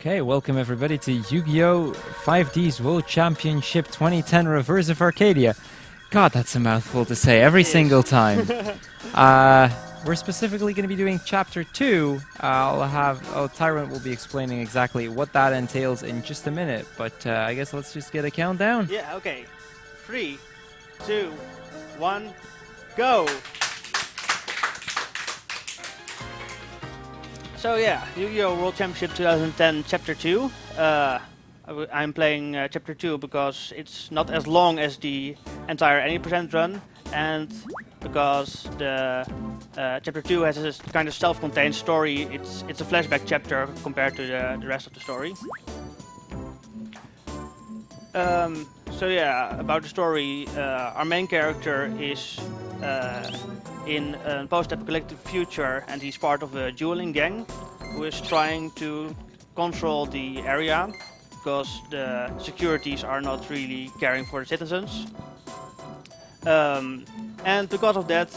Okay, welcome everybody to Yu-Gi-Oh! 5D's World Championship 2010 Reverse of Arcadia. God, that's a mouthful to say every single time. We're specifically going to be doing Chapter 2. Tyrant will be explaining exactly what that entails in just a minute, but I guess let's just get a countdown. Yeah, okay. 3, 2, 1, go! So yeah, Yu-Gi-Oh! World Championship 2010 Chapter 2. I'm playing Chapter 2 because it's not as long as the entire any percent run, and because the Chapter 2 has a kind of self-contained story. It's a flashback chapter compared to the rest of the story. So yeah, about the story, our main character is in a post-apocalyptic future, and he's part of a dueling gang who is trying to control the area because the securities are not really caring for the citizens. And because of that,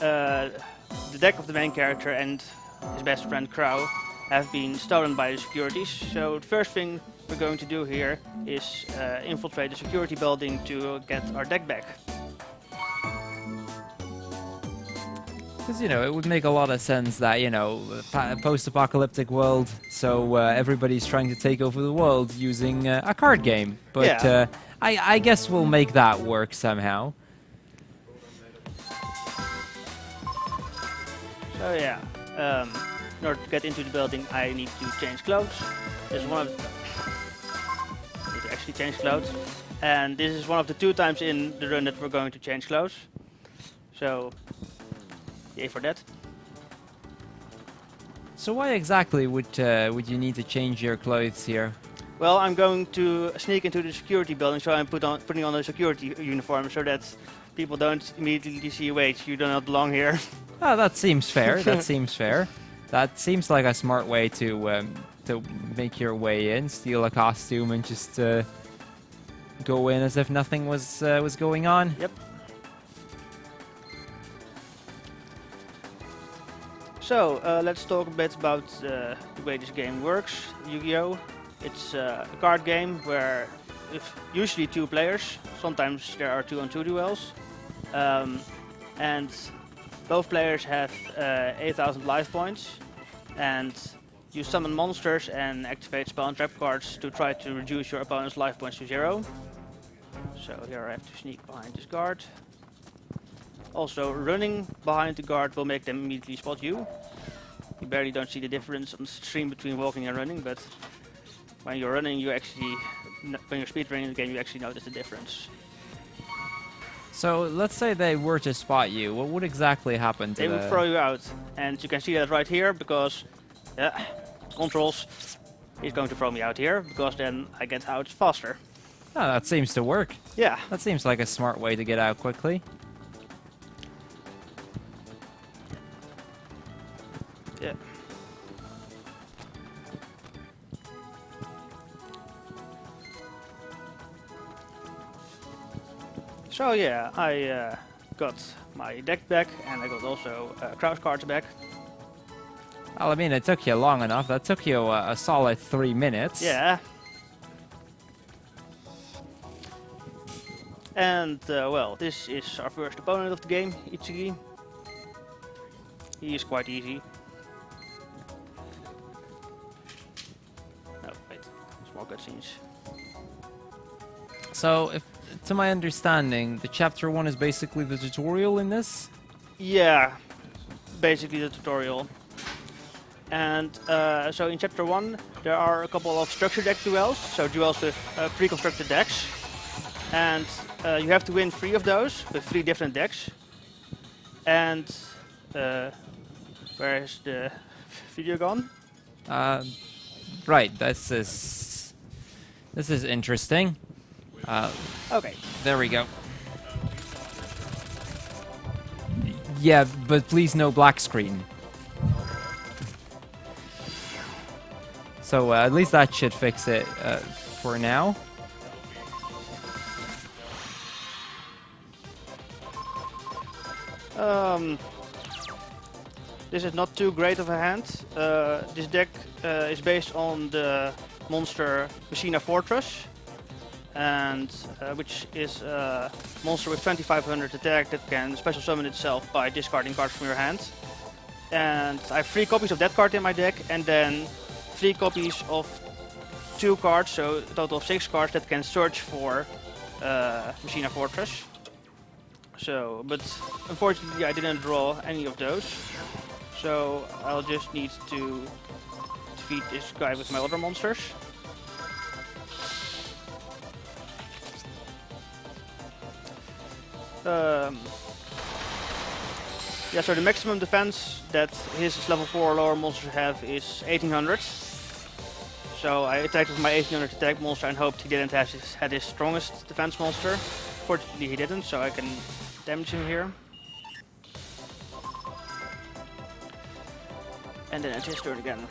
the deck of the main character and his best friend Crow have been stolen by the securities. So the first thing we're going to do here is infiltrate the security building to get our deck back. Because, it would make a lot of sense that, a post-apocalyptic world, so everybody's trying to take over the world using a card game. But yeah. I guess we'll make that work somehow. So yeah, in order to get into the building, I need to change clothes. This is one of need to actually change clothes, and this is one of the 2 times in the run that we're going to change clothes. So, yay for that. So why exactly would you need to change your clothes here? Well, I'm going to sneak into the security building, so I'm putting on a security uniform so that people don't immediately see, wait, you do not belong here. Oh, that seems fair. That seems fair. That seems like a smart way to make your way in, steal a costume, and just go in as if nothing was going on. Yep. So let's talk a bit about the way this game works. Yu-Gi-Oh! It's a card game where usually 2 players. Sometimes there are 2-on-2 duels, and both players have 8,000 life points, and you summon monsters and activate spell and trap cards to try to reduce your opponent's life points to 0. So here I have to sneak behind this guard. Also, running behind the guard will make them immediately spot you. You barely don't see the difference on the stream between walking and running, but when you're running, when you're speedrunning the game, you actually notice the difference. So let's say they were to spot you. What would exactly happen to They would throw you out, and you can see that right here because controls is going to throw me out here because then I get out faster. Oh, that seems to work. Yeah. That seems like a smart way to get out quickly. Yeah. So yeah, I got my deck back, and I got also Crow's cards back. Well, I mean, it took you long enough. That took you a solid 3 minutes. Yeah. And well, this is our first opponent of the game, Itsugi. He is quite easy. Oh wait, small cutscenes. So, to my understanding, the Chapter 1 is basically the tutorial in this? Yeah, basically the tutorial. And so in Chapter 1 there are a couple of structure deck duels, so duels with pre-constructed decks. And you have to win 3 of those with 3 different decks. And where is the video gone? Right, this is interesting. Okay. There we go. Yeah, but please no black screen. So at least that should fix it for now. this is not too great of a hand. This deck is based on the monster Machina Fortress, and which is a monster with 2500 attack that can special summon itself by discarding cards from your hand. And I have 3 copies of that card in my deck, and then 3 copies of 2 cards, so a total of 6 cards that can search for Machina Fortress. So, but unfortunately I didn't draw any of those, so I'll just need to defeat this guy with my other monsters. Yeah, so the maximum defense that his level 4 or lower monsters have is 1800. So I attacked with my 1800 attack monster and hoped he didn't have had his strongest defense monster. Fortunately he didn't, so I can damage him here. And then it's his turn again.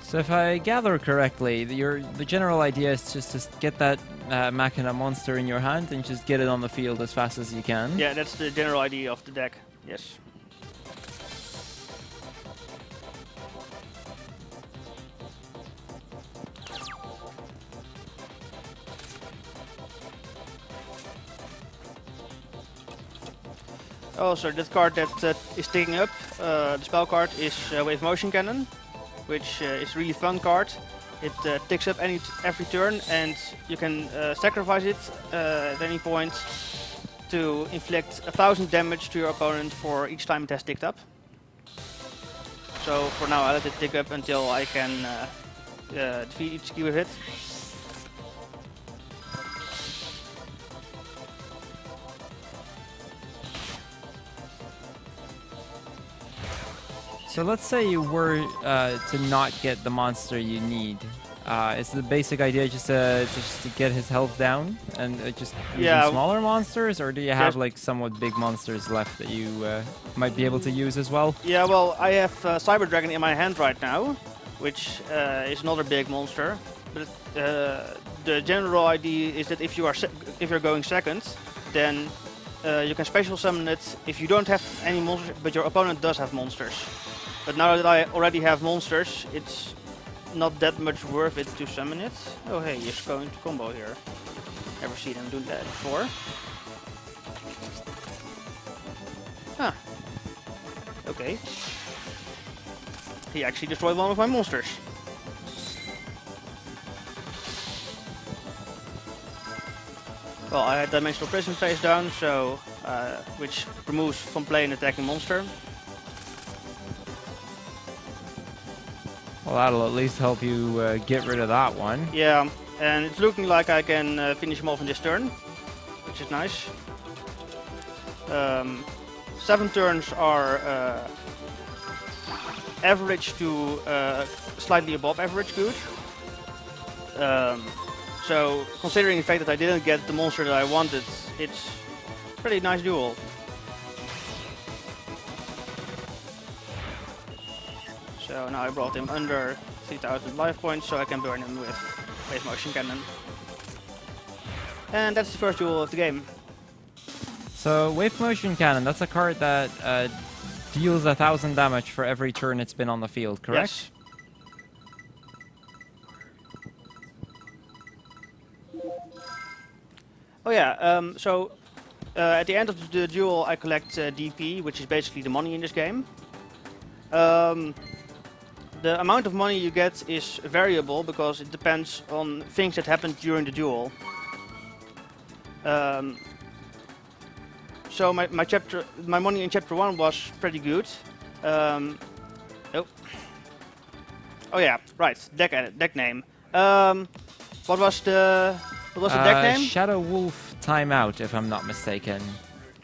So if I gather correctly, the general idea is just to get that Machina monster in your hand and just get it on the field as fast as you can. Yeah, that's the general idea of the deck, yes. Also, that card that is taking up, the spell card, is Wave Motion Cannon, which is a really fun card. It ticks up every turn, and you can sacrifice it at any point to inflict 1000 damage to your opponent for each time it has ticked up. So for now I let it tick up until I can defeat each key with it. So let's say you were to not get the monster you need. Is the basic idea just to get his health down and just using smaller monsters, or do you have like somewhat big monsters left that you might be able to use as well? Yeah, well, I have Cyber Dragon in my hand right now, which is another big monster. But the general idea is that if you're going second, then you can special summon it if you don't have any monsters, but your opponent does have monsters. But now that I already have monsters, it's not that much worth it to summon it. Oh hey, he's going to combo here. Never seen him do that before. Huh. Okay. He actually destroyed one of my monsters. Well, I had Dimensional Prison face down, so which removes from play an attacking monster. Well, that'll at least help you get rid of that one. Yeah, and it's looking like I can finish him off in this turn, which is nice. 7 turns are average to slightly above average good. So, considering the fact that I didn't get the monster that I wanted, it's a pretty nice duel. So now I brought him under 3000 life points, so I can burn him with Wave Motion Cannon. And that's the first duel of the game. So Wave Motion Cannon, that's a card that deals 1000 damage for every turn it's been on the field, correct? Yes. Oh yeah, so at the end of the duel I collect DP, which is basically the money in this game. The amount of money you get is variable because it depends on things that happened during the duel. So my money in chapter 1 was pretty good. Oh yeah, right. Deck name. What was the deck name? Shadow Wolf Timeout, if I'm not mistaken.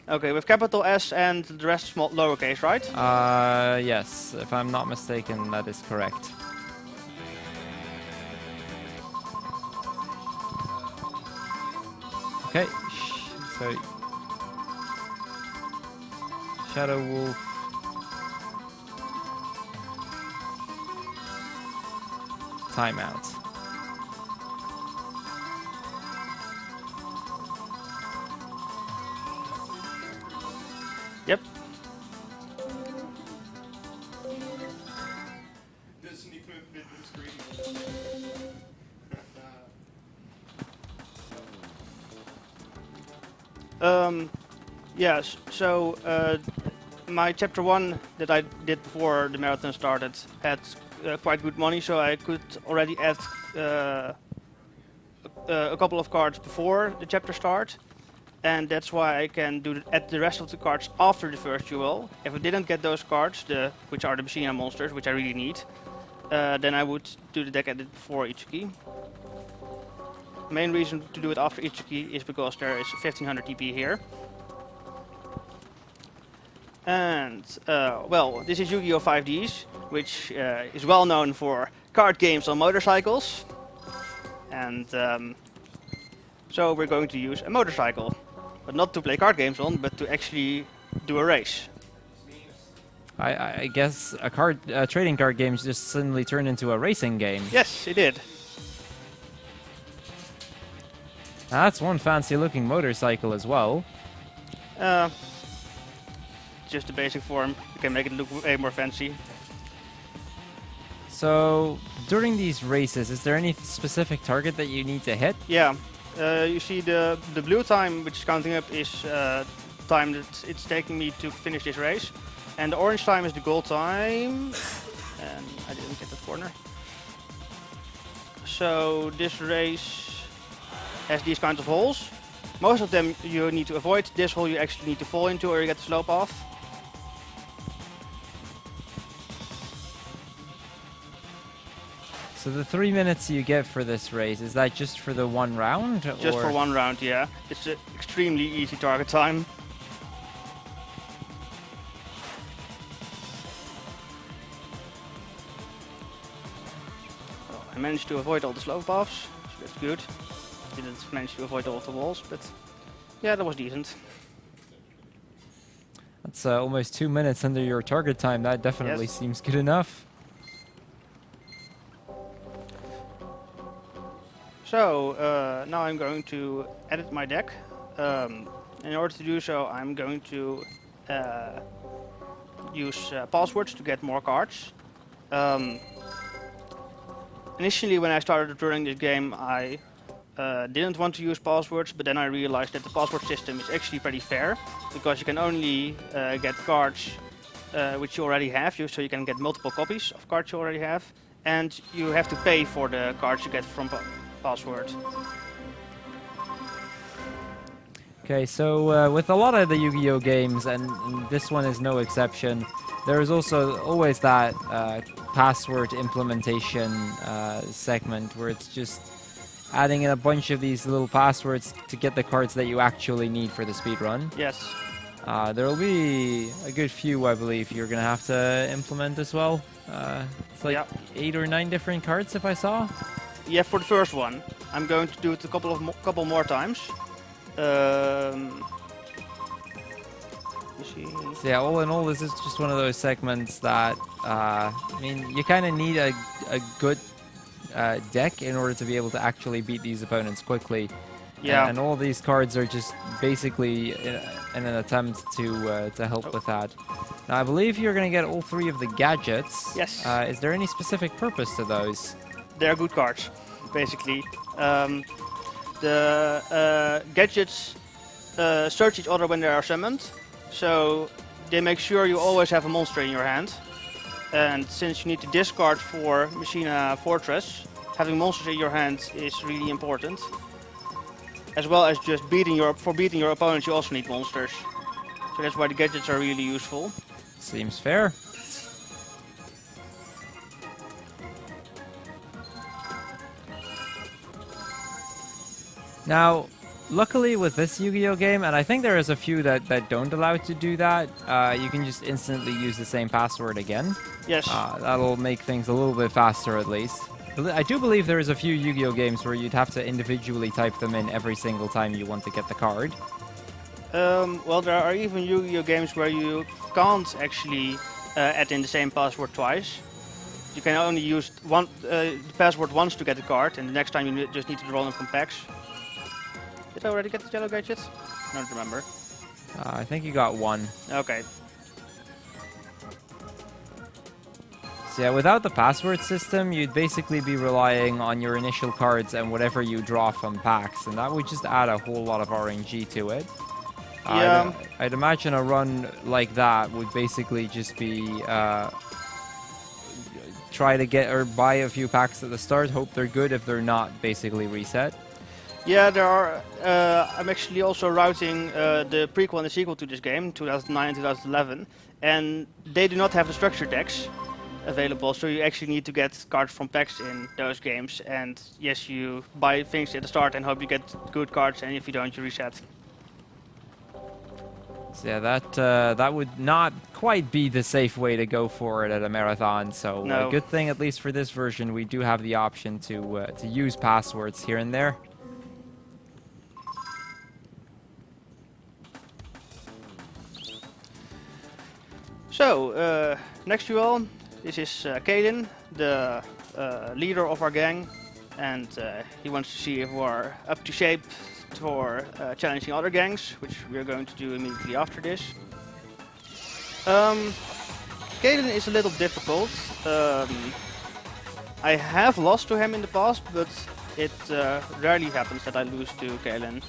Okay, with capital S and the rest small lowercase, right? Yes, if I'm not mistaken, that is correct. Okay, so Shadow Wolf. Timeout. Yep. tussen die screen. Yes, so my chapter 1 that I did before the marathon started had quite good money, so I could already add a couple of cards before the chapter start, and that's why I can add the rest of the cards after the first duel. If I didn't get those cards, which are the Machina monsters, which I really need, then I would do the deck edit before Ichuki. Main reason to do it after Ichuki is because there is 1500 TP here. And, well, this is Yu-Gi-Oh! 5D's, which is well known for card games on motorcycles. And so we're going to use a motorcycle. But not to play card games on, but to actually do a race. I guess a trading card game just suddenly turned into a racing game. Yes, it did. That's one fancy looking motorcycle as well. Just the basic form. You can make it look way more fancy. So, during these races, is there any specific target that you need to hit? Yeah, you see the blue time, which is counting up, is time that it's taking me to finish this race. And the orange time is the goal time. And I didn't get that corner. So this race has these kinds of holes. Most of them you need to avoid. This hole you actually need to fall into or you get the slope off. So the 3 minutes you get for this race, is that just for the one round? Just for one round, yeah. It's an extremely easy target time. Well, I managed to avoid all the slope offs, so that's good. Didn't manage to avoid all of the walls, but yeah, that was decent. That's almost 2 minutes under your target time. That definitely seems good enough. So now I'm going to edit my deck. In order to do so, I'm going to use passwords to get more cards. Initially, when I started running this game, I didn't want to use passwords, but then I realized that the password system is actually pretty fair, because you can only get cards which you already have, so you can get multiple copies of cards you already have, and you have to pay for the cards you get from password. Okay, so with a lot of the Yu-Gi-Oh games, and this one is no exception, there is also always that password implementation segment where it's just adding in a bunch of these little passwords to get the cards that you actually need for the speedrun. Yes. There will be a good few, I believe, you're going to have to implement as well. It's like 8 or 9 different cards, if I saw. Yeah, for the first one. I'm going to do it a couple more times. So yeah, all in all, this is just one of those segments that, I mean, you kind of need a good deck in order to be able to actually beat these opponents quickly. Yeah. And all these cards are just basically in an attempt to help with that. Now, I believe you're going to get all 3 of the gadgets. Yes. Is there any specific purpose to those? They're good cards, basically. The gadgets search each other when they are summoned, so they make sure you always have a monster in your hand. And since you need to discard for Machina Fortress, having monsters in your hand is really important. As well as just beating your opponents, you also need monsters. So that's why the gadgets are really useful. Seems fair. Now, luckily with this Yu-Gi-Oh game, and I think there is a few that don't allow you to do that, you can just instantly use the same password again. Yes. That'll make things a little bit faster at least. I do believe there is a few Yu-Gi-Oh games where you'd have to individually type them in every single time you want to get the card. Well, there are even Yu-Gi-Oh games where you can't actually add in the same password twice. You can only use the password once to get the card, and the next time you just need to draw them from packs. Did I already get the yellow gadget? I don't remember. I think you got 1. Okay. So yeah, without the password system, you'd basically be relying on your initial cards and whatever you draw from packs, and that would just add a whole lot of RNG to it. Yeah. I'd imagine a run like that would basically just be try to get or buy a few packs at the start, hope they're good. If they're not, basically reset. Yeah, there are. I'm actually also routing the prequel and the sequel to this game, 2009 and 2011, and they do not have the structure decks available, so you actually need to get cards from packs in those games. And yes, you buy things at the start and hope you get good cards, and if you don't, you reset. So yeah, that would not quite be the safe way to go for it at a marathon. So No. good thing, at least for this version, we do have the option to use passwords here and there. So, next to you all, this is Kaden, the leader of our gang, and he wants to see if we're up to shape for challenging other gangs, which we're going to do immediately after this. Kaden is a little difficult. I have lost to him in the past, but it rarely happens that I lose to Kaden.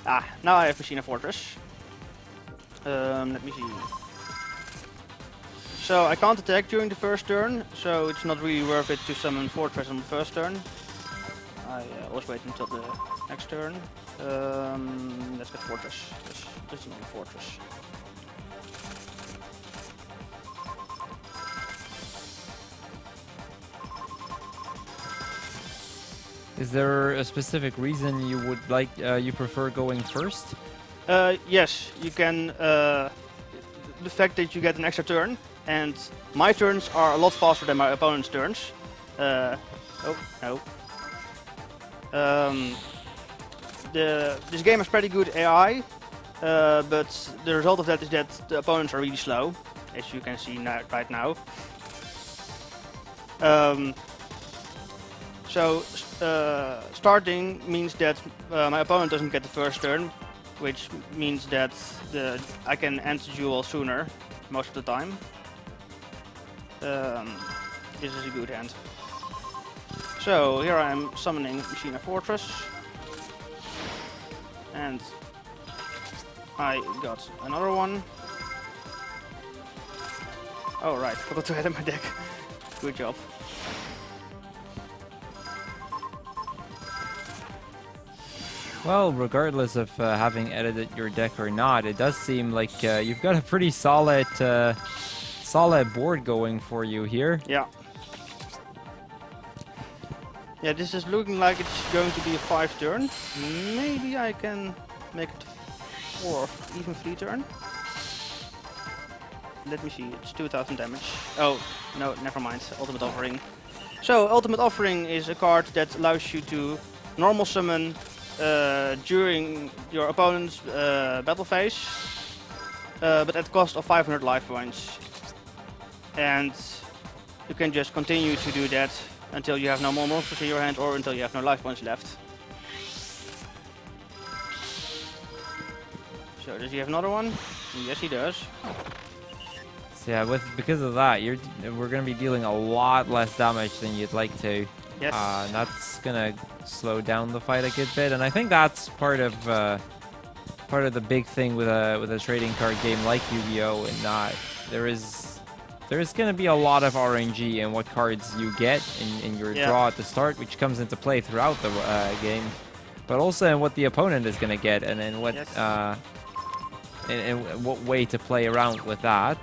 Ah, now I have Machina Fortress. Let me see. So I can't attack during the first turn, so it's not really worth it to summon Fortress on the first turn. I always wait until the next turn. Let's get Fortress. Let's summon Fortress. Is there a specific reason you would like you prefer going first? Yes, you can. The fact that you get an extra turn, and my turns are a lot faster than my opponent's turns. Oh no. This game has pretty good AI, but the result of that is that the opponents are really slow, as you can see right now. So starting means that my opponent doesn't get the first turn, which means that I can end the duel sooner, most of the time. This is a good hand. So here I am summoning Machina Fortress, and I got another one. Oh right, forgot to add in my deck. Good job. Well, regardless of having edited your deck or not, it does seem like you've got a pretty solid board going for you here. Yeah. Yeah, this is looking like it's going to be a 5 turn. Maybe I can make it 4, even 3 turn. Let me see, it's 2000 damage. Oh, no, never mind, Ultimate Offering. So, Ultimate Offering is a card that allows you to normal summon during your opponent's battle phase, but at the cost of 500 life points. And you can just continue to do that until you have no more monsters in your hand or until you have no life points left. So does he have another one? Yes, he does. So yeah, because of that, we're going to be dealing a lot less damage than you'd like to. Yes. And that's gonna slow down the fight a good bit, and I think that's part of the big thing with a trading card game like Yu-Gi-Oh! In that there is gonna be a lot of RNG in what cards you get in your draw at the start, which comes into play throughout the game, but also in what the opponent is gonna get, and in what in what way to play around with that.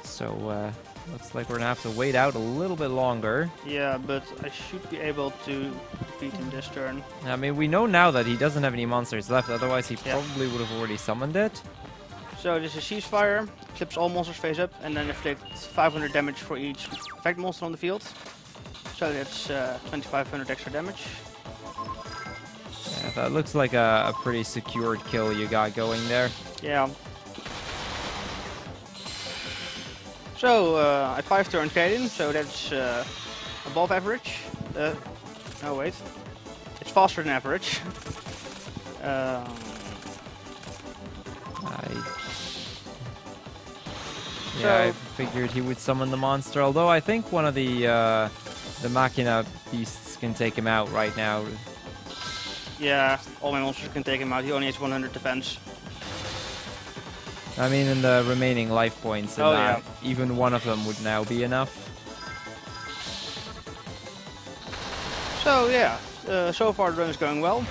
So looks like we're gonna have to wait out a little bit longer. Yeah, but I should be able to defeat him this turn. I mean, we know now that he doesn't have any monsters left, otherwise he probably would have already summoned it. So this is Ceasefire, clips all monsters face up, and then inflicts 500 damage for each effect monster on the field. So that's 2500 extra damage. That looks like a pretty secured kill you got going there. Yeah. So I 5'd Arcadia, so that's above average. No wait, it's faster than average. I figured he would summon the monster, although I think one of the Machina beasts can take him out right now. Yeah, all my monsters can take him out. He only has 100 defense. I mean, in the remaining life points, and that even one of them would now be enough. So yeah, so far the run is going well.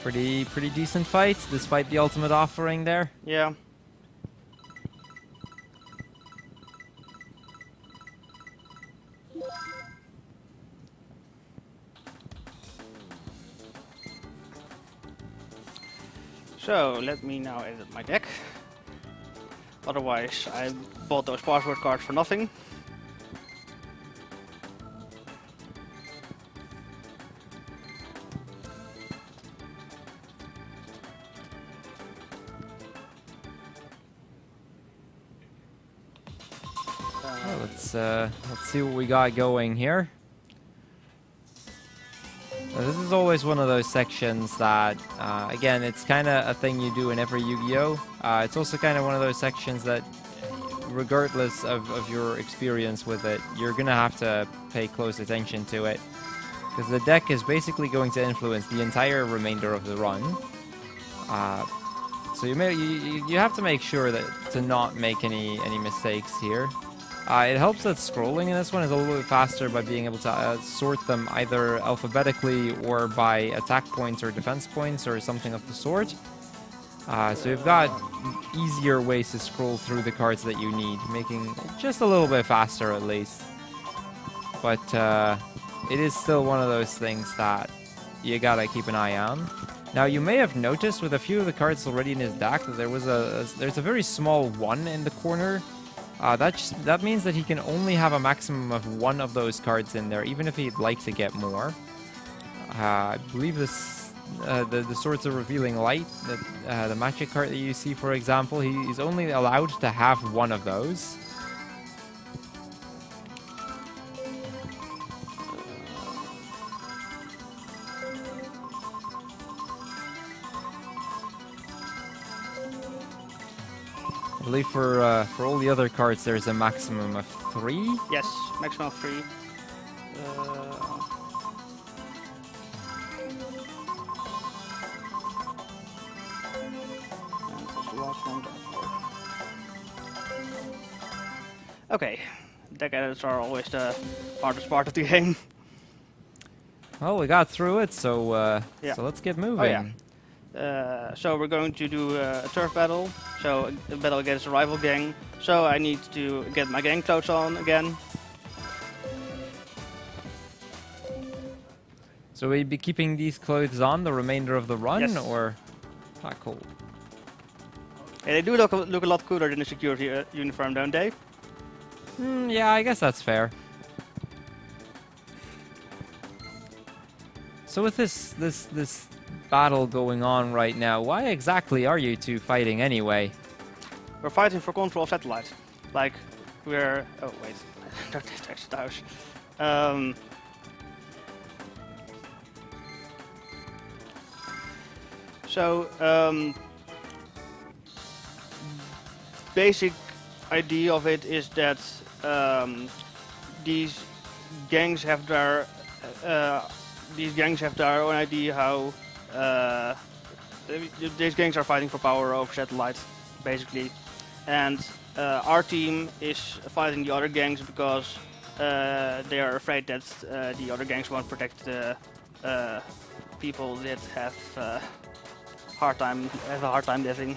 Pretty decent fight, despite the ultimate offering there. Yeah. So let me now edit my deck. Otherwise, I bought those password cards for nothing. Let's see what we got going here. Now, this is always one of those sections that, again, it's kind of a thing you do in every Yu-Gi-Oh! It's also kind of one of those sections that, regardless of your experience with it, you're gonna have to pay close attention to it, because the deck is basically going to influence the entire remainder of the run. So you have to make sure that to not make any mistakes here. It helps that scrolling in this one is a little bit faster by being able to sort them either alphabetically or by attack points or defense points or something of the sort. So you've got easier ways to scroll through the cards that you need, making it just a little bit faster at least. But it is still one of those things that you gotta keep an eye on. Now you may have noticed with a few of the cards already in his deck that there's a very small 1 in the corner. That means that he can only have a maximum of 1 of those cards in there, even if he'd like to get more. I believe this, the Swords of Revealing Light, the magic card that you see, for example, he's only allowed to have 1 of those. I believe for all the other cards there's a maximum of 3. Yes, maximum of 3. And that's the last one. Okay, deck edits are always the hardest part of the game. Well, we got through it, so Yeah. let's get moving. Oh, yeah. So we're going to do a turf battle. So a battle against a rival gang. So I need to get my gang clothes on again. So we'd be keeping these clothes on the remainder of the run, Yes. or? Ah, cool. Yeah, they do look a lot cooler than the security uniform, don't they? Yeah, I guess that's fair. So with this battle going on right now, why exactly are you two fighting anyway? We're fighting for control of satellite. Like, we're... Oh, wait. Don't text the house. Basic idea of it is that these gangs have their own idea how these gangs are fighting for power over satellite, basically, and our team is fighting the other gangs because they are afraid that the other gangs won't protect the people that have a hard time living.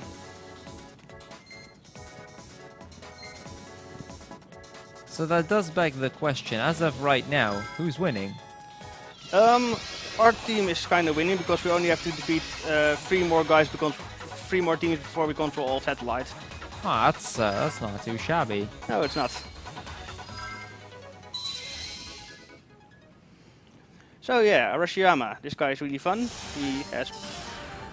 So that does beg the question, as of right now, who's winning? Our team is kind of winning because we only have to defeat 3 more guys, because 3 more teams before we control all satellite. Ah, that's not too shabby. No, it's not. So yeah, Arashiyama. This guy is really fun. He has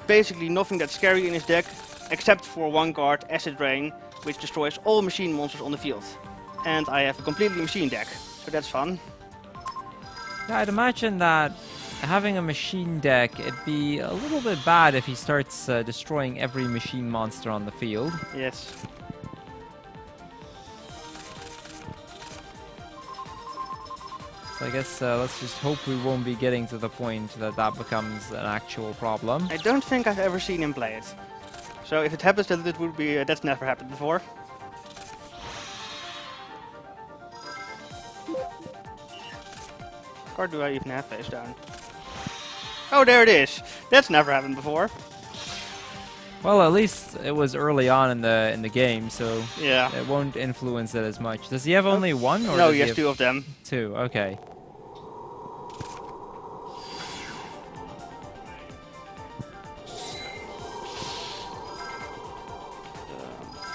basically nothing that's scary in his deck, except for one card, Acid Rain, which destroys all machine monsters on the field. And I have a completely machine deck, so that's fun. Yeah, I'd imagine that having a machine deck, it'd be a little bit bad if he starts destroying every machine monster on the field. Yes. So I guess let's just hope we won't be getting to the point that that becomes an actual problem. I don't think I've ever seen him play it. So if it happens, then it would be that's never happened before. What card do I even have face down? Oh, there it is. That's never happened before. Well, at least it was early on in the game, so Yeah. it won't influence it as much. Does he have only one, or No, does he has two of them. two? Okay.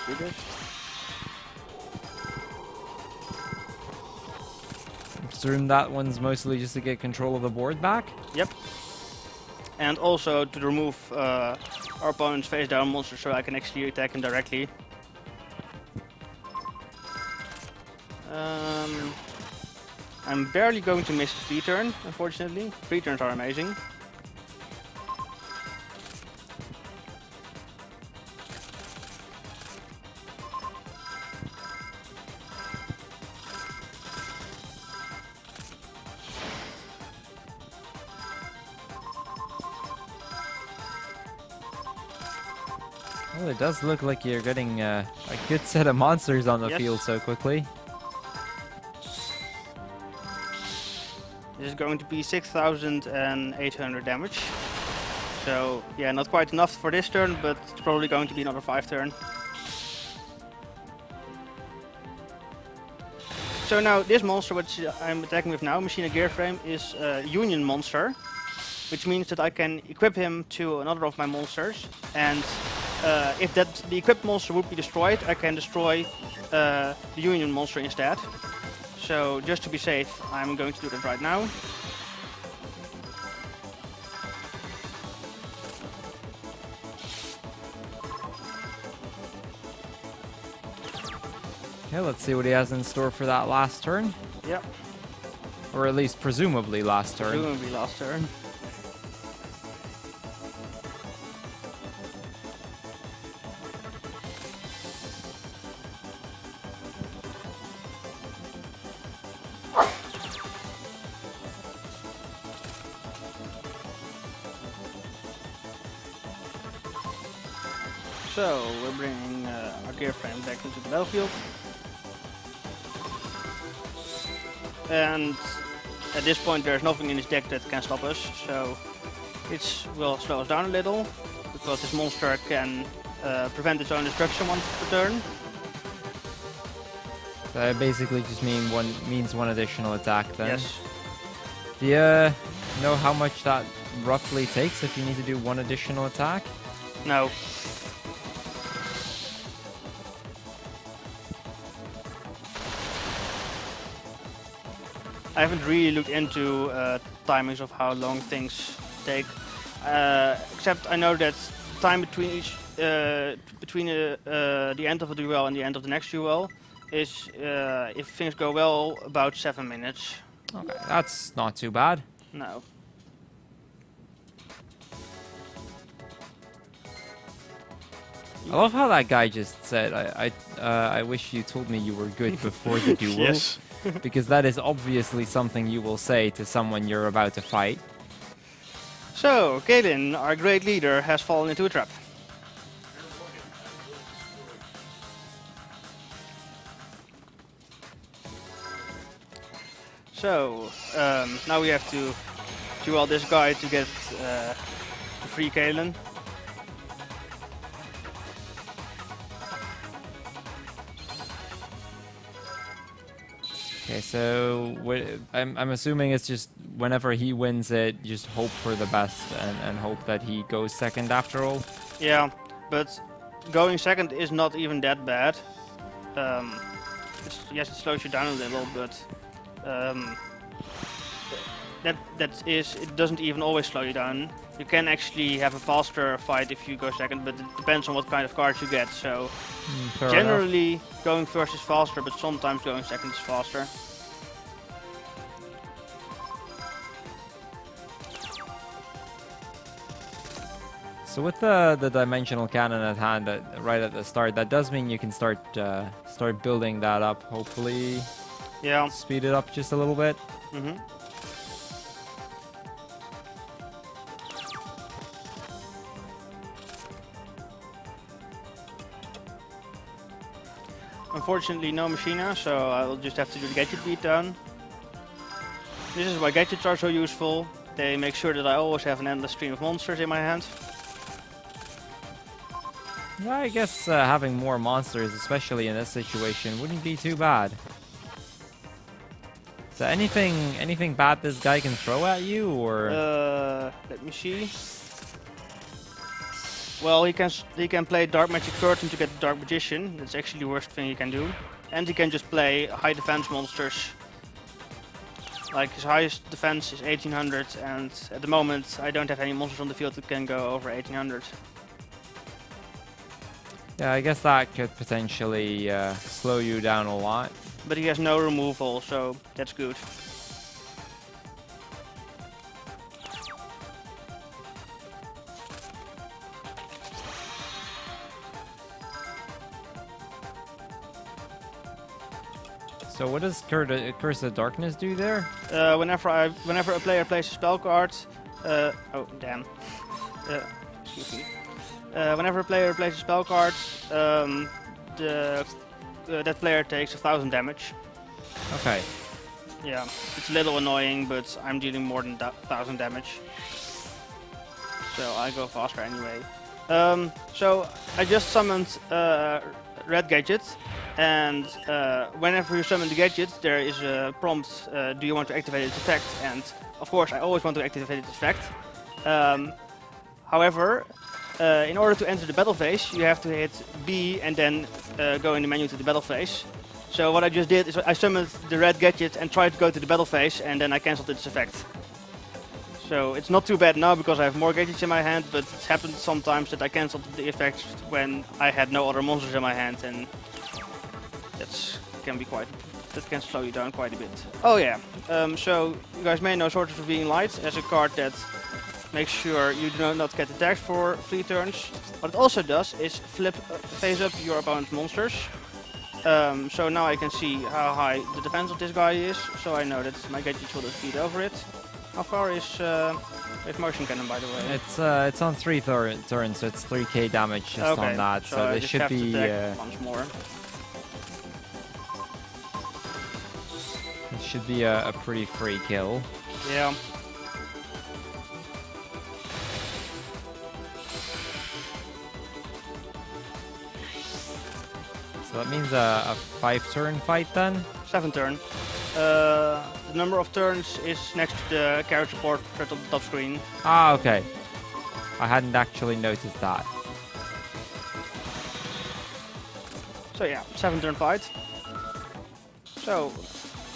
Do this. I presume that one's mostly just to get control of the board back. Yep. And also to remove our opponent's face down monster so I can actually attack him directly. I'm barely going to miss the free turn, unfortunately. Free turns are amazing. Well, it does look like you're getting a good set of monsters on the Yes. field so quickly. This is going to be 6,800 damage. So, yeah, not quite enough for this turn, but it's probably going to be another 5 turn. So now, this monster which I'm attacking with now, Machina Gear Frame, is a Union monster. Which means that I can equip him to another of my monsters. And if the equipped monster would be destroyed, I can destroy the Union monster instead. So just to be safe, I'm going to do that right now. Okay, let's see what he has in store for that last turn. Yep, Or at least presumably last turn. presumably last turn. So, we're bringing our gear frame back into the battlefield. And at this point there's nothing in his deck that can stop us, so it will slow us down a little, because this monster can prevent its own destruction once per turn. That basically just means one additional attack then. Yes. Do you know how much that roughly takes if you need to do one additional attack? No. I haven't really looked into timings of how long things take. Except I know that time between the end of a duel and the end of the next duel is, if things go well, about 7 minutes. Okay, that's not too bad. No. I love how that guy just said, I wish you told me you were good before the duel. Yes. Because that is obviously something you will say to someone you're about to fight. So, Galen, our great leader, has fallen into a trap. So, now we have to duel this guy to get the free Galen. Okay, so I'm assuming it's just whenever he wins it, just hope for the best and hope that he goes second after all. Yeah, but going second is not even that bad. Yes, it slows you down a little, but it doesn't even always slow you down. You can actually have a faster fight if you go second, but it depends on what kind of cards you get. So Fair enough. generally going first is faster, but sometimes going second is faster. So with the dimensional cannon at hand right at the start, that does mean you can start building that up. Hopefully, Yeah. speed it up just a little bit. hmm Unfortunately, no machina, so I'll just have to do the gadget beatdown. This is why gadgets are so useful. They make sure that I always have an endless stream of monsters in my hand. Yeah, I guess having more monsters, especially in this situation, wouldn't be too bad. So anything bad this guy can throw at you, or Let me see. Well, he can play Dark Magic Curtain to get the Dark Magician. That's actually the worst thing he can do. And he can just play high defense monsters. Like his highest defense is 1800, and at the moment I don't have any monsters on the field that can go over 1800. yeah, I guess that could potentially slow you down a lot. But he has no removal, so that's good. So what does Curse of Darkness do there? Whenever a player plays a spell card, oh damn, excuse me. Whenever a player plays a spell card, that player takes 1000 damage. Okay. Yeah, it's a little annoying, but I'm dealing more than 1000 damage, so I go faster anyway. So I just summoned Red Gadget, and whenever you summon the gadget, there is a prompt, do you want to activate its effect? And of course I always want to activate its effect. However, in order to enter the battle phase, you have to hit B and then go in the menu to the battle phase. So what I just did is I summoned the Red Gadget and tried to go to the battle phase, and then I cancelled its effect. So it's not too bad now because I have more gadgets in my hand, but it's happened sometimes that I cancelled the effect when I had no other monsters in my hand, and that can slow you down quite a bit. Oh yeah, so you guys may know Sorceress of Being Light as a card that makes sure you do not get attacked for 3 turns. What it also does is flip face up your opponent's monsters. So now I can see how high the defense of this guy is, so I know that my gadgets will defeat over it. How far is motion cannon, by the way? It's on 3 turns, so it's 3k damage just on that. So I this just should have to be attack once more. this should be a pretty free kill. Yeah. So that means a 5-turn fight then. 7 turn. The number of turns is next to the character portrait on the top screen. Ah, okay. I hadn't actually noticed that. So yeah, 7 turn fight. So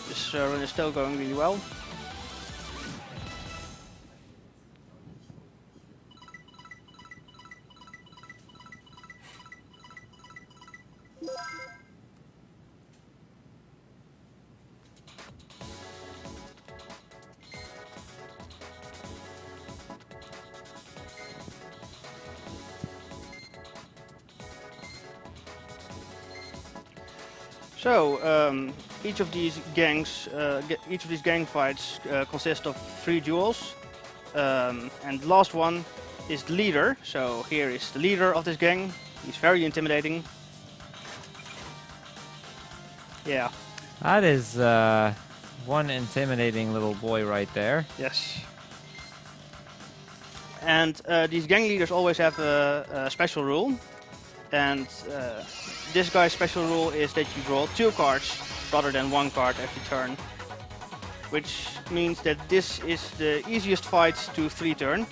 this run is still going really well. So each of these gang fights consist of 3 duels, and the last one is the leader. So here is the leader of this gang. He's very intimidating. Yeah. That is one intimidating little boy right there. Yes. And these gang leaders always have a special rule. And this guy's special rule is that you draw 2 cards rather than 1 card every turn. Which means that this is the easiest fight to 3 turn.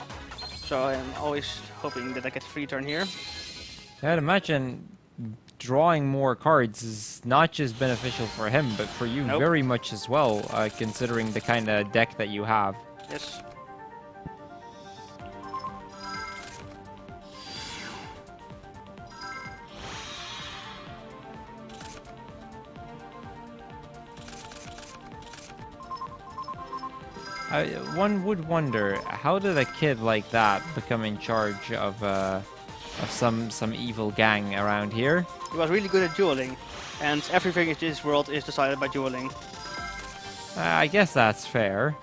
So I'm always hoping that I get a 3 turn here. I'd imagine drawing more cards is not just beneficial for him, but for you Nope. very much as well, considering the kind of deck that you have. Yes. One would wonder, how did a kid like that become in charge of some evil gang around here? He was really good at dueling, and everything in this world is decided by dueling. I guess that's fair.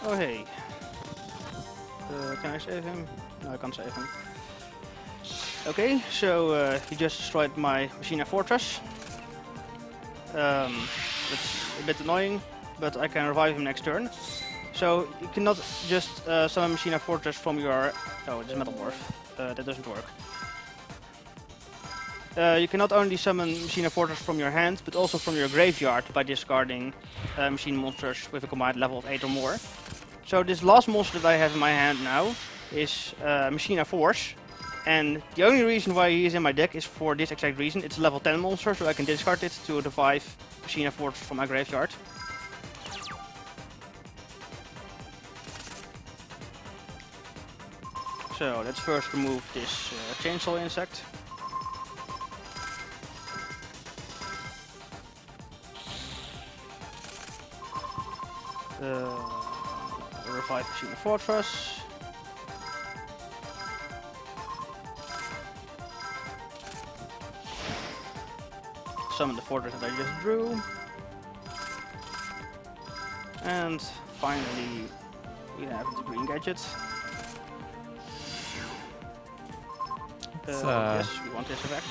Oh hey. Can I save him? No, I can't save him. Okay, so he just destroyed my Machina Fortress. That's a bit annoying, but I can revive him next turn. So you cannot just summon Machina Fortress from your... Oh, it's Metal Morph. That doesn't work. You cannot only summon Machina Fortress from your hand, but also from your graveyard by discarding machine monsters with a combined level of 8 or more. So this last monster that I have in my hand now is Machina Force. And the only reason why he is in my deck is for this exact reason. It's a level 10 monster, so I can discard it to revive Machina Force from my graveyard. So let's first remove this chainsaw insect. Revive Machina Fortress. Summon the fortress that I just drew. And finally we have the green gadget. Yes, we want this effect.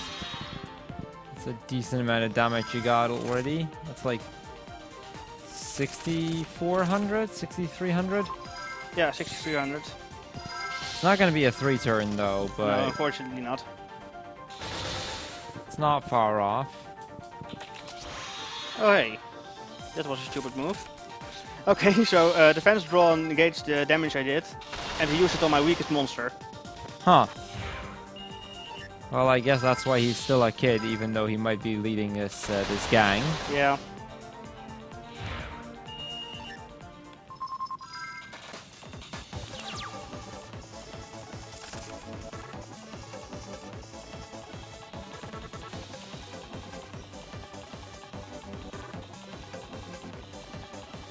It's a decent amount of damage you got already. That's like 6,400, 6,300. Yeah, 6,300. It's not going to be a 3-turn though, No, but unfortunately not. it's not far off. Oh hey, that was a stupid move. Okay, so defense draw negates the damage I did, and he used it on my weakest monster. Huh. Well, I guess that's why he's still a kid, even though he might be leading this this gang. Yeah.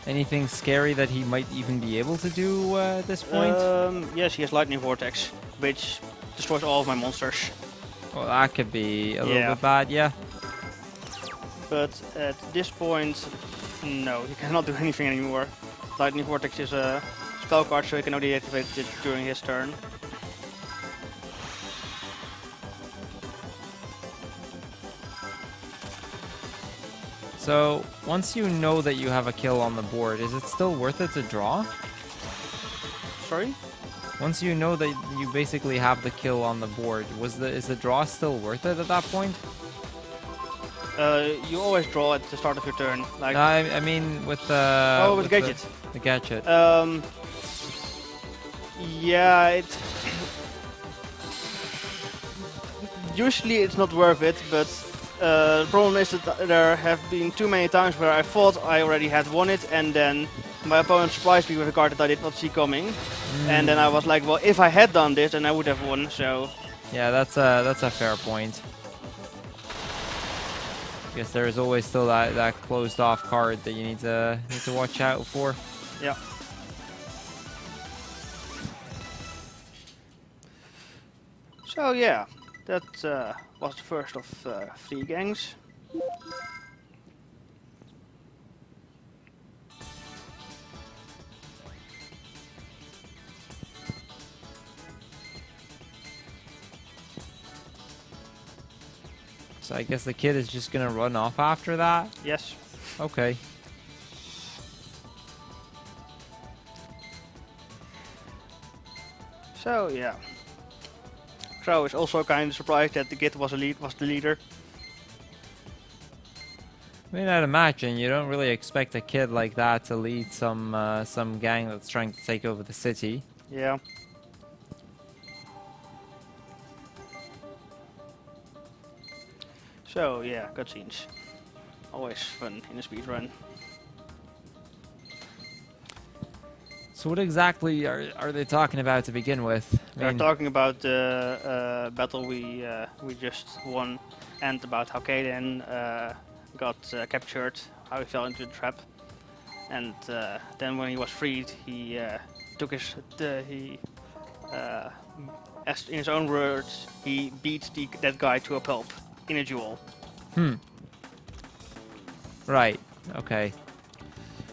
Anything scary that he might even be able to do at this point? Yes, he has Lightning Vortex, which destroys all of my monsters. Well, that could be a little Yeah. bit bad, yeah. But at this point, no, he cannot do anything anymore. Lightning Vortex is a spell card, so he can only activate it during his turn. So, once you know that you have a kill on the board, is it still worth it to draw? Sorry? Once you know that you basically have the kill on the board, is the draw still worth it at that point? You always draw at the start of your turn. Like, I mean, with the... with gadget. The gadget. Yeah, it... Usually it's not worth it, but the problem is that there have been too many times where I thought I already had won it, and then my opponent surprised me with a card that I did not see coming. And then I was like, well, if I had done this, then I would have won, so... Yeah, that's a fair point. Guess there is always still that closed off card that you need to watch out for. Yeah. So yeah, that was the first of 3 gangs. So I guess the kid is just gonna run off after that? Yes. Okay. So yeah. Crow is also kind of surprised that the kid was the leader. I mean, I'd imagine you don't really expect a kid like that to lead some gang that's trying to take over the city. Yeah. So yeah, cutscenes. Always fun in a speedrun. So what exactly are they talking about to begin with? I We're mean, talking about the battle we just won, and about how Kaden got captured, how he fell into the trap, and then when he was freed, he took his as in his own words, he beat that guy to a pulp in a duel. right, okay.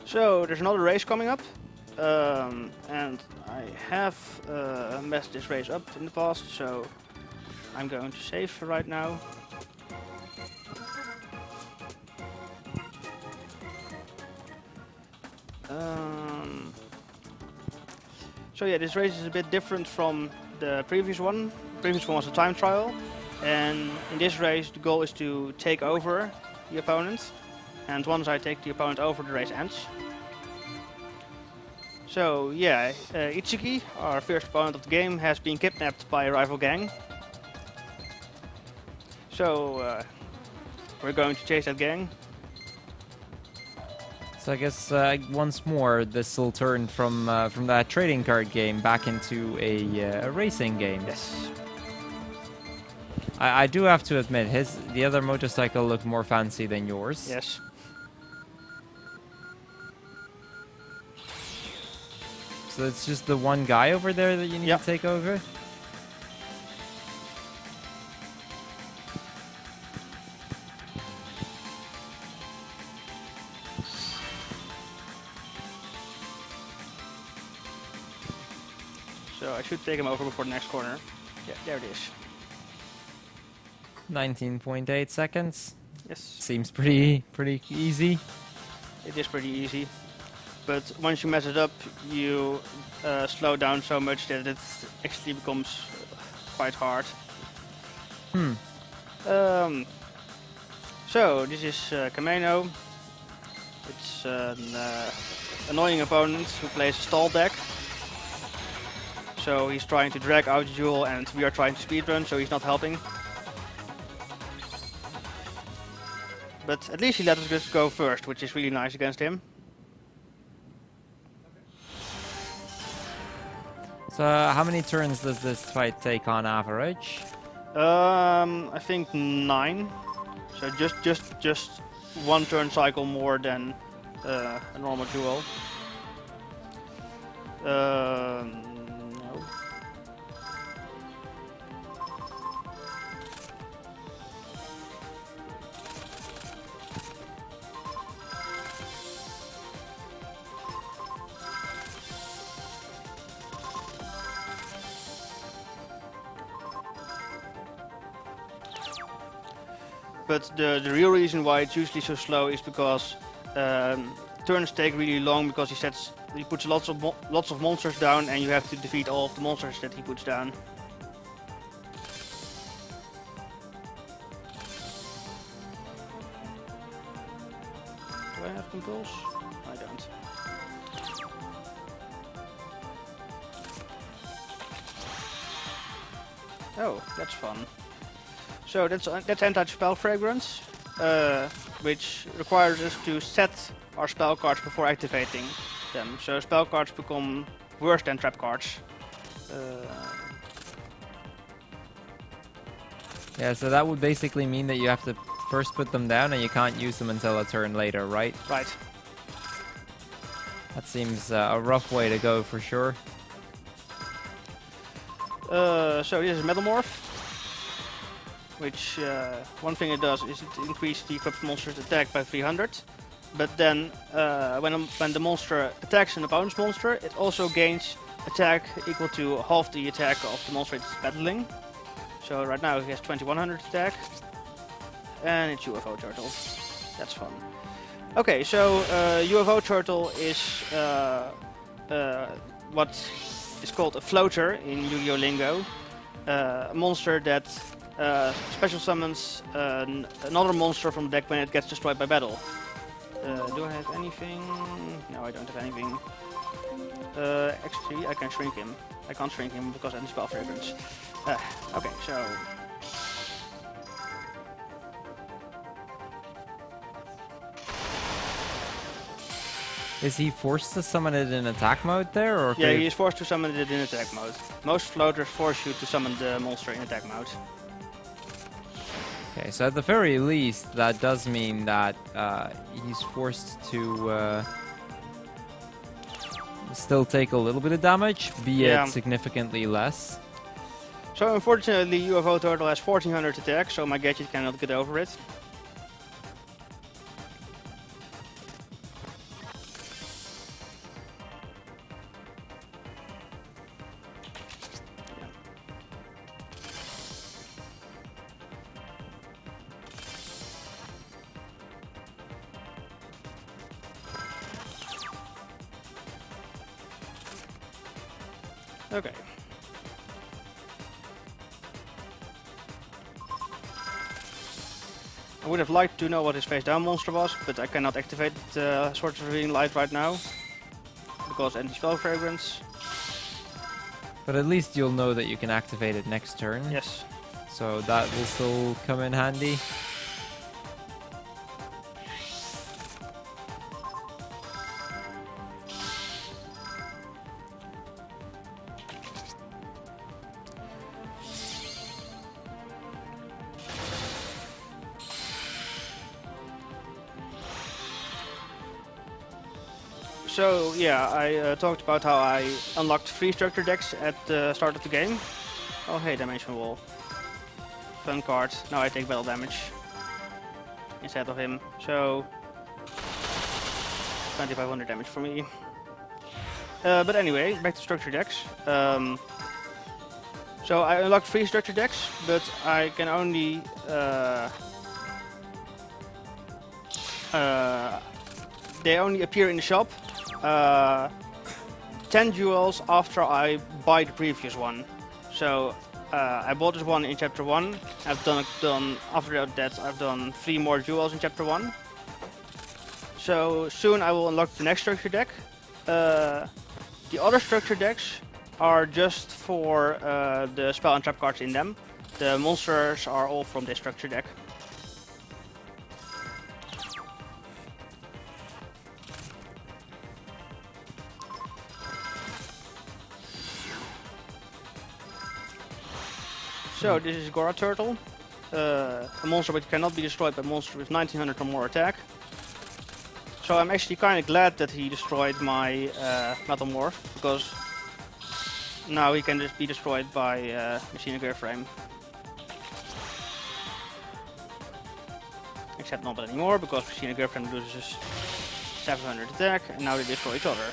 So there's another race coming up, and I have messed this race up in the past, so I'm going to save right now. So yeah, this race is a bit different from the previous one. The previous one was a time trial, and in this race the goal is to take over the opponent, and once I take the opponent over, the race ends. So yeah, Itsuki, our first opponent of the game, has been kidnapped by a rival gang. So we're going to chase that gang. So I guess once more this will turn from that trading card game back into a racing game. Yes. I do have to admit, the other motorcycle looked more fancy than yours. Yes. So it's just the one guy over there that you need Yep. to take over? So I should take him over before the next corner. Yeah, there it is. 19.8 seconds. Yes. Seems pretty easy. It is pretty easy. But once you mess it up, you slow down so much that it actually becomes quite hard. So this is Kameno. It's an annoying opponent who plays a stall deck. So he's trying to drag out the duel, and we are trying to speedrun, so he's not helping. But at least he let us just go first, which is really nice against him. So how many turns does this fight take on average? I think 9. So just one turn cycle more than a normal duel. No. But the real reason why it's usually so slow is because turns take really long, because he puts lots of monsters down, and you have to defeat all of the monsters that he puts down. Do I have controls? I don't. Oh, that's fun. So that's anti-spell fragrance, which requires us to set our spell cards before activating them. So spell cards become worse than trap cards. Yeah, so that would basically mean that you have to first put them down and you can't use them until a turn later, right? Right. That seems a rough way to go for sure. So this is Metamorph, which one thing it does is it increases the equipped monster's attack by 300. But then when the monster attacks an opponent's monster, it also gains attack equal to half the attack of the monster it's battling. So right now he has 2100 attack, and it's UFO Turtle. That's fun. Okay, so UFO Turtle is what is called a floater in Yu-Gi-Oh lingo. A monster that special summons another monster from the deck when it gets destroyed by battle. Do I have anything? No, I don't have anything. Actually, I can shrink him. I can't shrink him because I have spell fragrance. Okay, so Is he forced to summon it in attack mode there, or yeah, could he is forced to summon it in attack mode. Most floaters force you to summon the monster in attack mode. Okay, so at the very least, that does mean that he's forced to still take a little bit of damage, be Yeah. it significantly less. So unfortunately, UFO Turtle has 1400 attack, so my gadget cannot get over it. Okay. I would have liked to know what his face down monster was, but I cannot activate Swords of Revealing Light right now because anti-spell fragrance. But at least you'll know that you can activate it next turn. Yes. So that will still come in handy. So yeah, I talked about how I unlocked 3 structure decks at the start of the game. Oh hey, Dimension Wall. Fun card. Now I take battle damage instead of him. So 2500 damage for me. But anyway, back to structure decks. So I unlocked 3 structure decks, but I can only they only appear in the shop 10 jewels after I buy the previous one. So I bought this one in chapter 1. I've done after that I've done 3 more jewels in chapter 1. So soon I will unlock the next structure deck. The other structure decks are just for the spell and trap cards in them. The monsters are all from this structure deck. So this is Gora Turtle, a monster which cannot be destroyed by monsters with 1900 or more attack. So I'm actually kind of glad that he destroyed my Metal Morph, because now he can just be destroyed by Machine Gear Frame. Except not anymore, because Machine Gear Frame loses 700 attack, and now they destroy each other.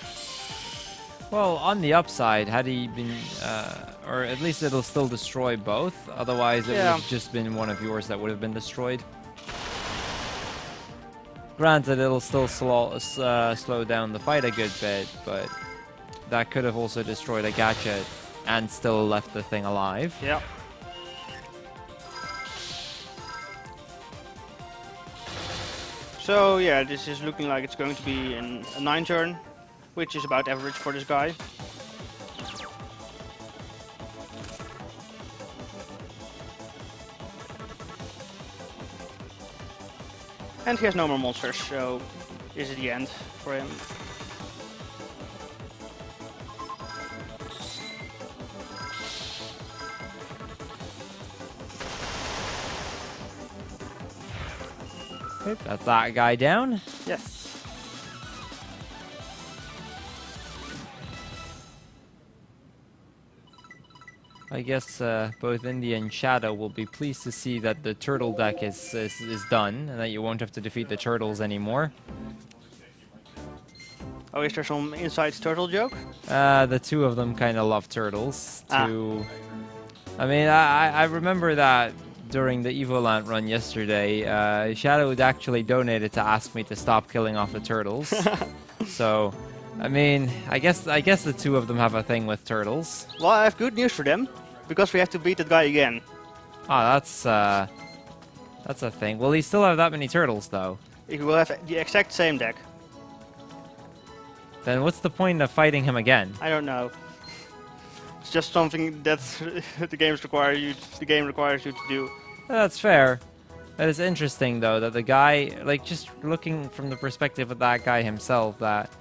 Well, on the upside, had he been, or at least it'll still destroy both, otherwise it would have just been one of yours that would have been destroyed. Granted, it'll still slow down the fight a good bit, but that could have also destroyed a gadget and still left the thing alive. Yeah. So yeah, this is looking like it's going to be in a 9 turn, which is about average for this guy. And he has no more monsters, so this is the end for him. Okay, that's that guy down. Yes. I guess both India and Shadow will be pleased to see that the turtle deck is done, and that you won't have to defeat the turtles anymore. Oh, is there some inside turtle joke? The two of them kind of love turtles. I mean, I remember that during the Evolant run yesterday, Shadow had actually donated to ask me to stop killing off the turtles. So, I mean, I guess the two of them have a thing with turtles. Well, I have good news for them, because we have to beat that guy again. Oh, that's a thing. Will he still have that many turtles, though? He will have the exact same deck. Then what's the point of fighting him again? I don't know. It's just something that the game requires you to do. That's fair. That is interesting, though, that the guy, like, just looking from the perspective of that guy himself, that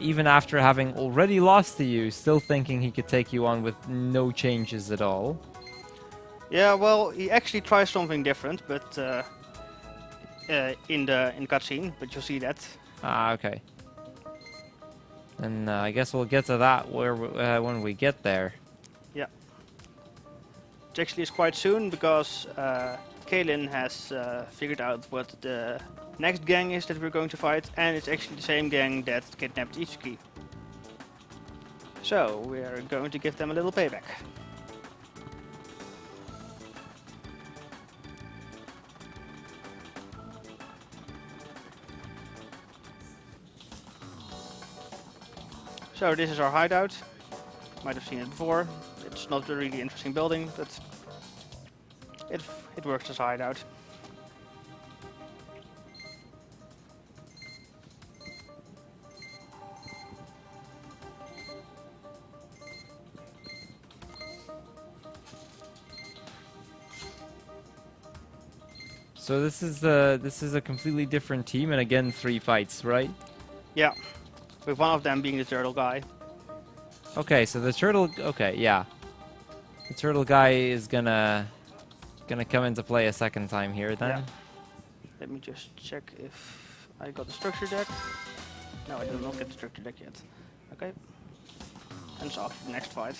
even after having already lost to you, still thinking he could take you on with no changes at all. Yeah, well, he actually tries something different, but in cutscene, but you'll see that. Ah, okay. And I guess we'll get to that when we get there. Yeah. It actually is quite soon because Kalen has figured out what the next gang is that we're going to fight, and it's actually the same gang that kidnapped Ichigo. So we're going to give them a little payback. So this is our hideout. Might have seen it before. It's not a really interesting building, but it works as a hideout. So this is a completely different team, and again 3 fights, right? Yeah, with one of them being the turtle guy. Okay, so the turtle. Okay, yeah, the turtle guy is gonna come into play a second time here. Then. Yeah. Let me just check if I got the structure deck. No, I did not get the structure deck yet. Okay. And it's off the next fight.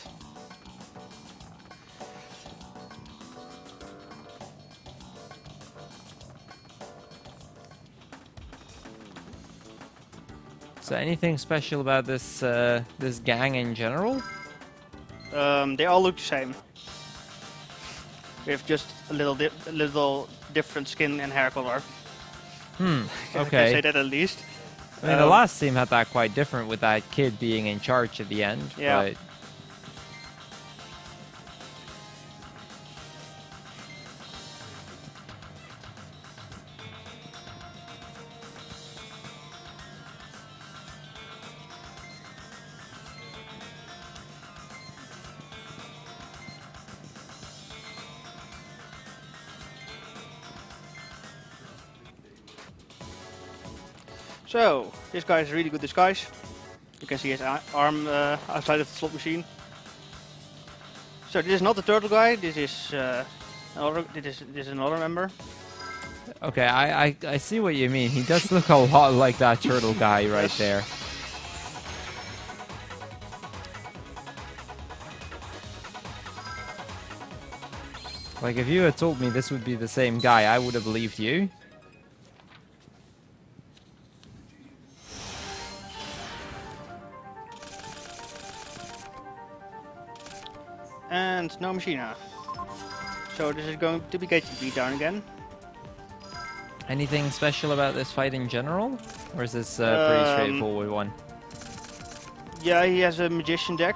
So anything special about this this gang in general? They all look the same. With just a little different skin and hair color. Hmm. I can Okay. say that at least. I mean, the last team had that quite different with that kid being in charge at the end. Yeah. But So, this guy is really good disguise. You can see his arm outside of the slot machine. So this is not the turtle guy. This is another member. okay, I see what you mean. He does look a lot like that turtle guy right Yes. there. Like, if you had told me this would be the same guy, I would have believed you. And no Machina. So this is going to be Gated beat down again. Anything special about this fight in general? Or is this a pretty Um, straightforward one? Yeah, he has a magician deck.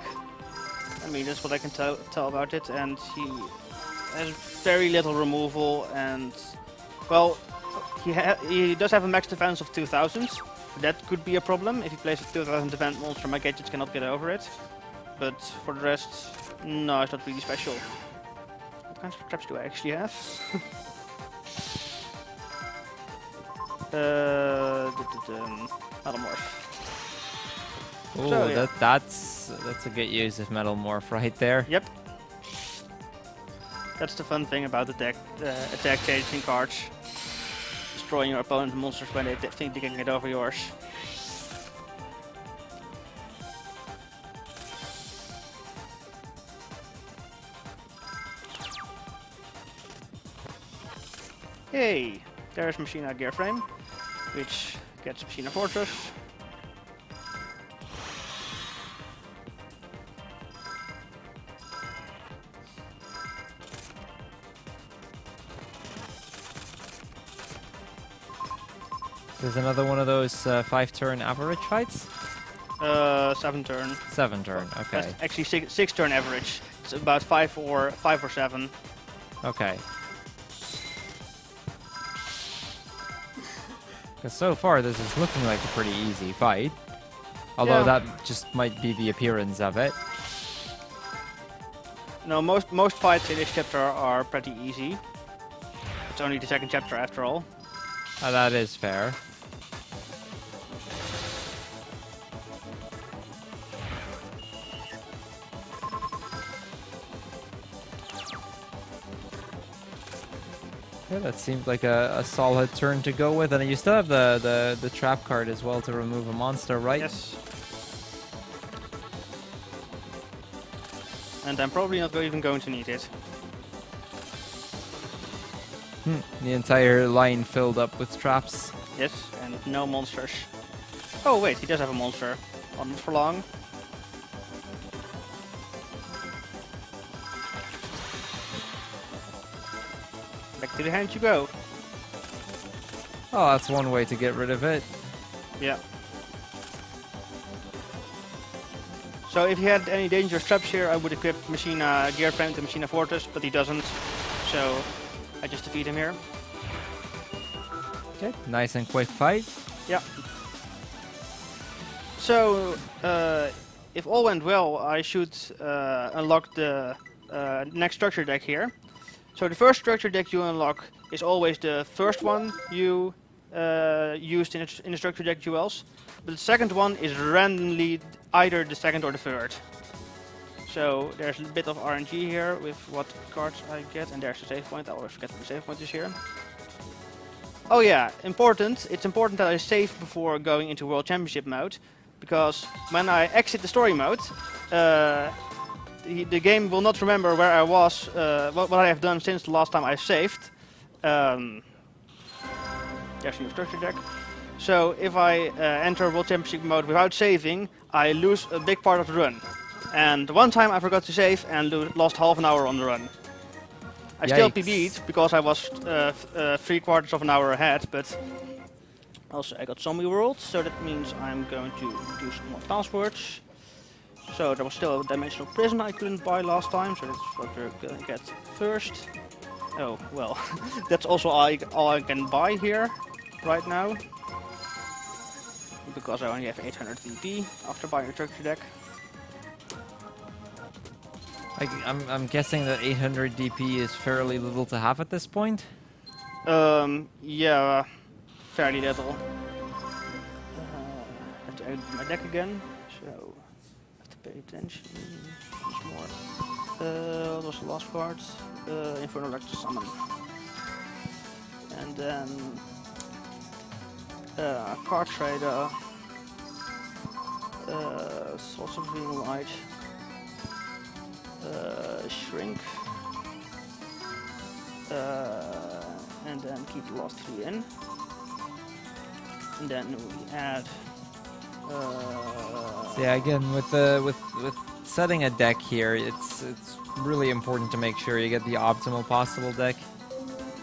I mean, that's what I can tell about it. And he has very little removal and, well, he does have a max defense of 2000. That could be a problem. If he plays a 2000 defense monster, my gadgets cannot get over it. But for the rest, no, it's not really special. What kinds of traps do I actually have? Metamorph. Oh, so, yeah. that's a good use of Metal Morph right there. Yep. That's the fun thing about the deck, attack changing cards. Destroying your opponent's monsters when they think they can get over yours. Hey, there's Machina Gear Frame, which gets Machina Fortress. There's another one of those 5-turn average fights? 7 turn. 7-turn, okay. That's actually six turn average. It's about 5 or 7. Okay. Because so far this is looking like a pretty easy fight. Although Yeah. that just might be the appearance of it. No, most fights in this chapter are pretty easy. It's only the second chapter after all. That is fair. Yeah, that seemed like a solid turn to go with, and you still have the trap card as well to remove a monster, right? Yes. And I'm probably not even going to need it. The entire line filled up with traps. Yes, and no monsters. Oh wait, he does have a monster. Well, not for long. Back to the hand you go. Oh, that's one way to get rid of it. Yeah. So if he had any dangerous traps here, I would equip Machina Gear Friend to Machina Fortress, but he doesn't. So I just defeat him here. Okay, nice and quick fight. Yeah. So if all went well, I should unlock the next structure deck here. So the first structure deck you unlock is always the first one you used in the structure deck duels. But the second one is randomly either the second or the third. So there's a bit of RNG here with what cards I get, and there's the save point. I always forget the save point is here. Oh yeah, important. It's important that I save before going into World Championship mode, because when I exit the story mode, the game will not remember where I was, what I have done since the last time I saved. There's a new structure deck. So if I enter World Championship mode without saving, I lose a big part of the run. And one time I forgot to save and lost half an hour on the run. I still Yikes. PB'd because I was 3/4 of an hour ahead, but also I got Zombie World, so that means I'm going to do some more passwords. So there was still a Dimensional Prison I couldn't buy last time, so that's what we're gonna get first. Oh, well, that's also all I can buy here right now. Because I only have 800 VP after buying a structure deck. I'm guessing that 800 DP is fairly little to have at this point. Yeah, fairly little. I have to edit my deck again, so I have to pay attention once more. What was the last card? Infernal Electro Summon. And then Card Trader, Source of Green Light, Shrink, and then keep the last 3 in. And then we add. So yeah, again with setting a deck here, it's really important to make sure you get the optimal possible deck.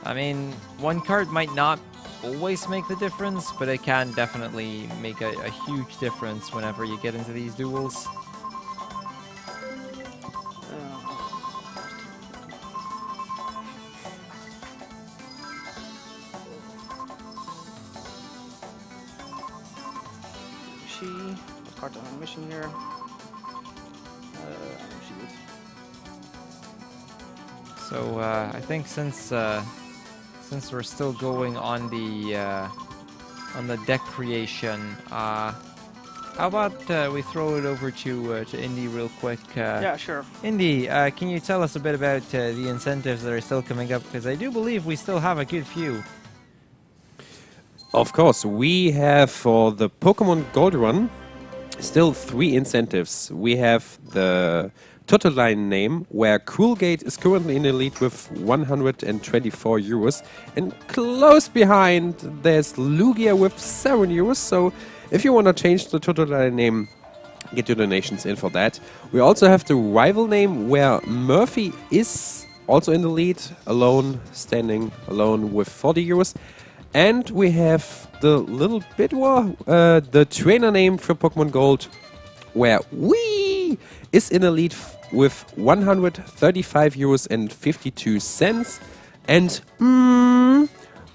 I mean, one card might not always make the difference, but it can definitely make a huge difference whenever you get into these duels. What card am I missing here? I don't see it. So I think since we're still going on the deck creation, how about we throw it over to Indy real quick? Yeah, sure. Indy, can you tell us a bit about the incentives that are still coming up? Because I do believe we still have a good few. Of course, we have for the Pokemon Gold Run still 3 incentives. We have the Total Line name, where Coolgate is currently in the lead with 124 euros, and close behind there's Lugia with 7 euros. So if you want to change the Total Line name, get your donations in for that. We also have the Rival name, where Murphy is also in the lead, standing alone with 40 euros. And we have the little bit more, the trainer name for Pokemon Gold, where Wee is in the lead with 135 euros and 52 cents, and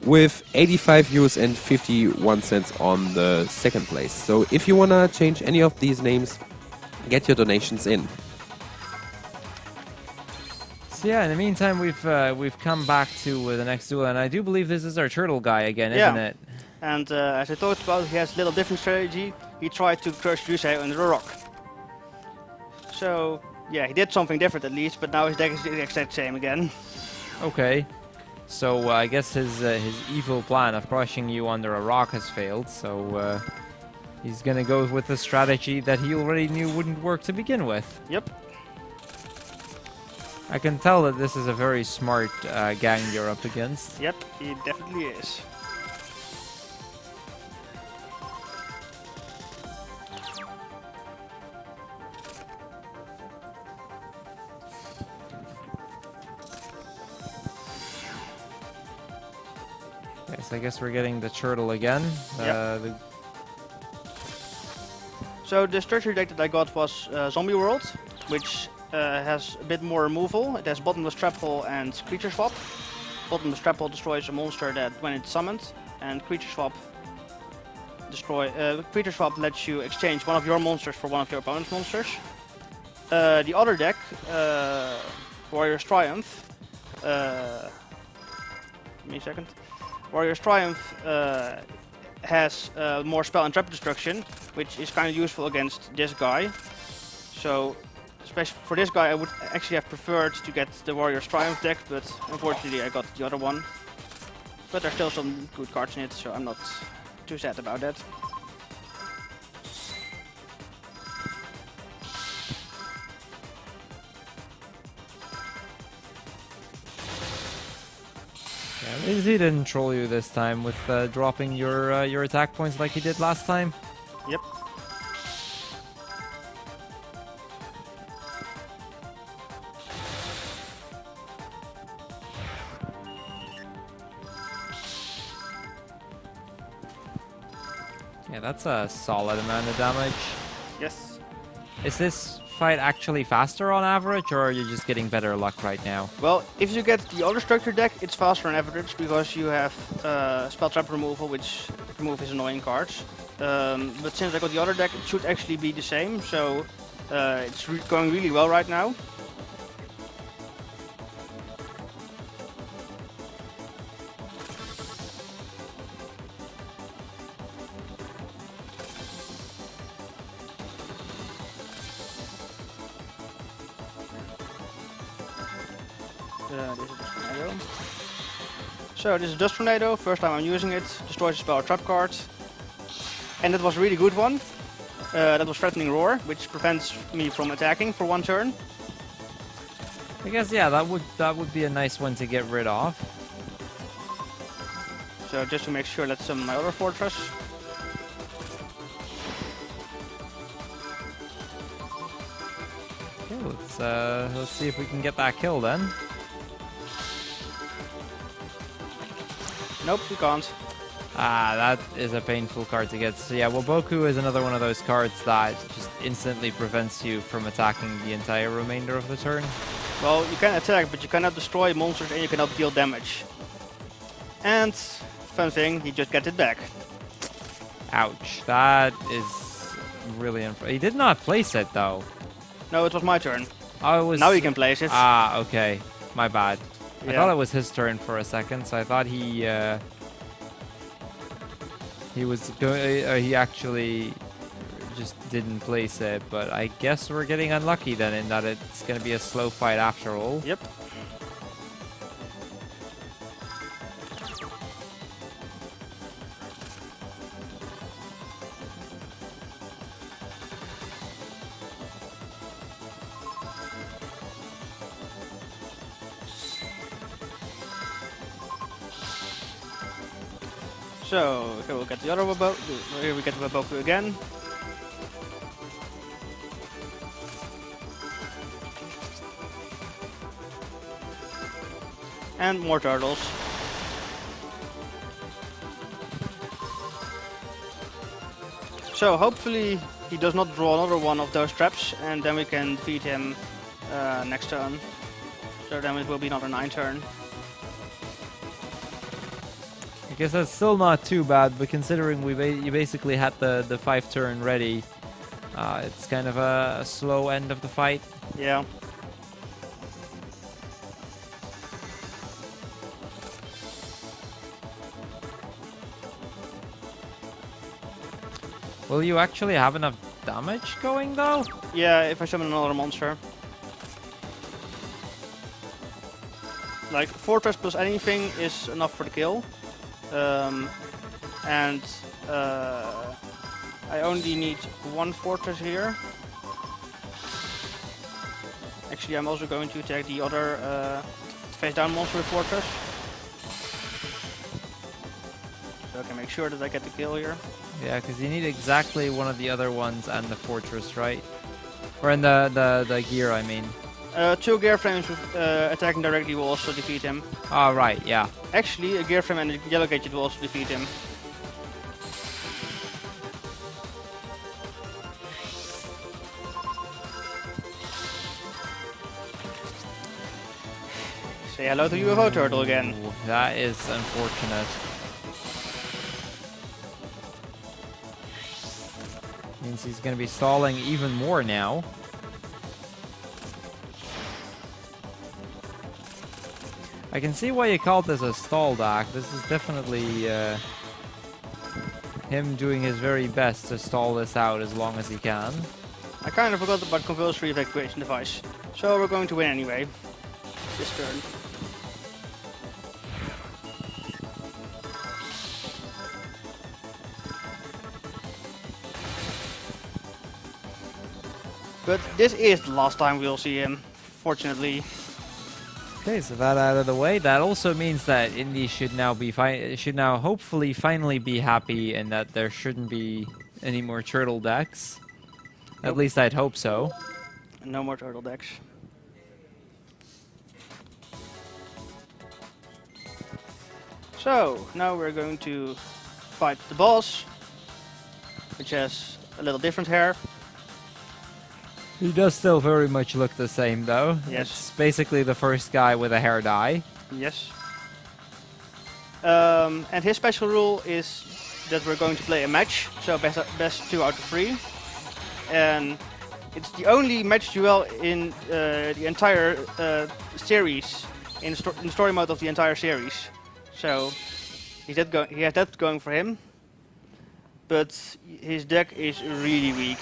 with 85 euros and 51 cents on the second place. So if you wanna change any of these names, get your donations in. So yeah, in the meantime, we've come back to the next duel, and I do believe this is our turtle guy again, Yeah. isn't it? And as I talked about, he has a little different strategy. He tried to crush Yusei under a rock. So yeah, he did something different at least, but now his deck is the exact same again. Okay. So I guess his evil plan of crushing you under a rock has failed. So he's gonna go with the strategy that he already knew wouldn't work to begin with. Yep. I can tell that this is a very smart gang you're up against. Yep, he definitely is. Okay, so I guess we're getting the turtle again. Yep. So the structure deck that I got was Zombie World, which has a bit more removal. It has Bottomless Trap Hole and Creature Swap. Bottomless Trap Hole destroys a monster that when it's summoned, and Creature Swap Creature Swap lets you exchange one of your monsters for one of your opponent's monsters. The other deck, Warrior's Triumph. Give me a second. Warrior's Triumph has more spell and trap destruction, which is kind of useful against this guy. So, especially for this guy, I would actually have preferred to get the Warrior's Triumph deck, but unfortunately I got the other one. But there's still some good cards in it, so I'm not too sad about that. Yeah, at least he didn't troll you this time with dropping your attack points like he did last time. Yep. Yeah, that's a solid amount of damage. Yes. Is this fight actually faster on average, or are you just getting better luck right now? Well, if you get the other structure deck, it's faster on average because you have spell trap removal, which remove his annoying cards. But since I got the other deck, it should actually be the same, so it's going really well right now. This is Dust Tornado. So this is Dust Tornado, first time I'm using it, destroys a spell or trap card. And that was a really good one. That was Threatening Roar, which prevents me from attacking for one turn. I guess yeah, that would be a nice one to get rid of. So just to make sure that's my other fortress. Okay, let's see if we can get that kill then. Nope, we can't. Ah, that is a painful card to get. So yeah, Waboku is another one of those cards that just instantly prevents you from attacking the entire remainder of the turn. Well, you can attack, but you cannot destroy monsters and you cannot deal damage. And, fun thing, he just gets it back. Ouch, that is really he did not place it though. No, it was my turn. Oh, it was... Now he can place it. Ah, okay. My bad. I Yeah. thought it was his turn for a second, so I thought he was going. He actually just didn't place it, but I guess we're getting unlucky then in that it's going to be a slow fight after all. Yep. So, here we'll get the other Waboku. Here we get the Waboku again. And more turtles. So hopefully he does not draw another one of those traps, and then we can defeat him next turn. So then it will be another 9 turn. I guess that's still not too bad, but considering you basically had the 5 turn ready, it's kind of a slow end of the fight. Yeah. Will you actually have enough damage going though? Yeah, if I summon another monster. Like, Fortress plus anything is enough for the kill. And I only need 1 Fortress here. Actually, I'm also going to attack the other face down monster with Fortress. So I can make sure that I get the kill here. Yeah, because you need exactly one of the other ones and the fortress, right? Or in the gear, I mean. 2 gear frames with attacking directly will also defeat him. Oh, right, yeah. Actually, a gear frame and a yellow gadget will also defeat him. Say hello to UFO Turtle again. Ooh, that is unfortunate. Means he's going to be stalling even more now. I can see why you called this a stall deck. This is definitely him doing his very best to stall this out as long as he can. I kind of forgot about compulsory evacuation device. So we're going to win anyway. This turn. But this is the last time we'll see him, fortunately. Okay, so that out of the way. That also means that Indy should now be hopefully finally be happy, and that there shouldn't be any more turtle decks. At least I'd hope so. No more turtle decks. So now we're going to fight the boss, which has a little different hair. He does still very much look the same, though. Yes. It's basically the first guy with a hair dye. Yes. And his special rule is that we're going to play a match, so best 2 out of 3. And it's the only match duel in the entire series, in the story mode of the entire series. So he has that going for him. But his deck is really weak.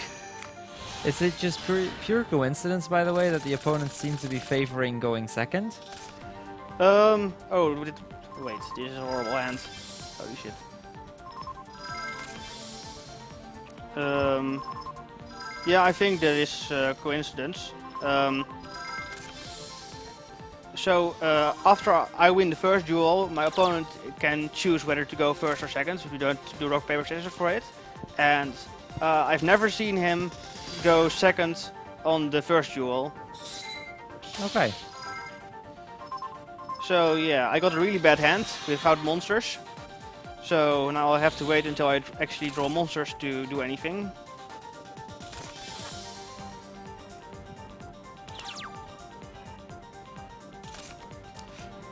Is it just pure coincidence, by the way, that the opponents seem to be favoring going second? Oh, wait, this is a horrible hand. Holy shit. Yeah, I think that is coincidence. After I win the first duel, my opponent can choose whether to go first or second, if you don't do rock, paper, scissors for it. And I've never seen him go second on the first duel. Okay. So yeah, I got a really bad hand without monsters. So now I'll have to wait until I actually draw monsters to do anything.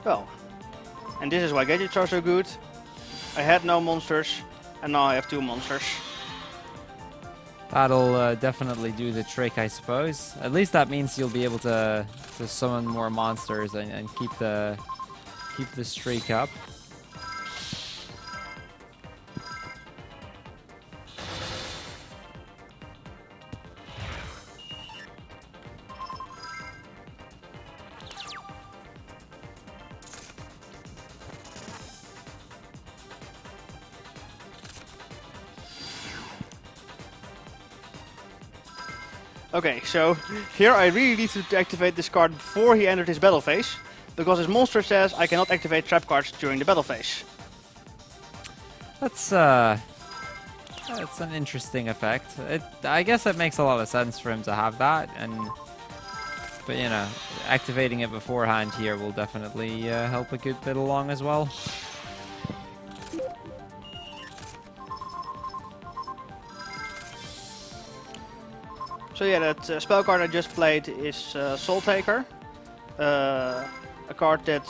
Well, and this is why gadgets are so good. I had no monsters, and now I have 2 monsters. That'll definitely do the trick, I suppose. At least that means you'll be able to summon more monsters and keep the streak up. Okay, so here I really need to activate this card before he entered his battle phase, because his monster says I cannot activate trap cards during the battle phase. That's an interesting effect. I guess it makes a lot of sense for him to have that, but you know, activating it beforehand here will definitely help a good bit along as well. So yeah, that spell card I just played is Soul Taker. A card that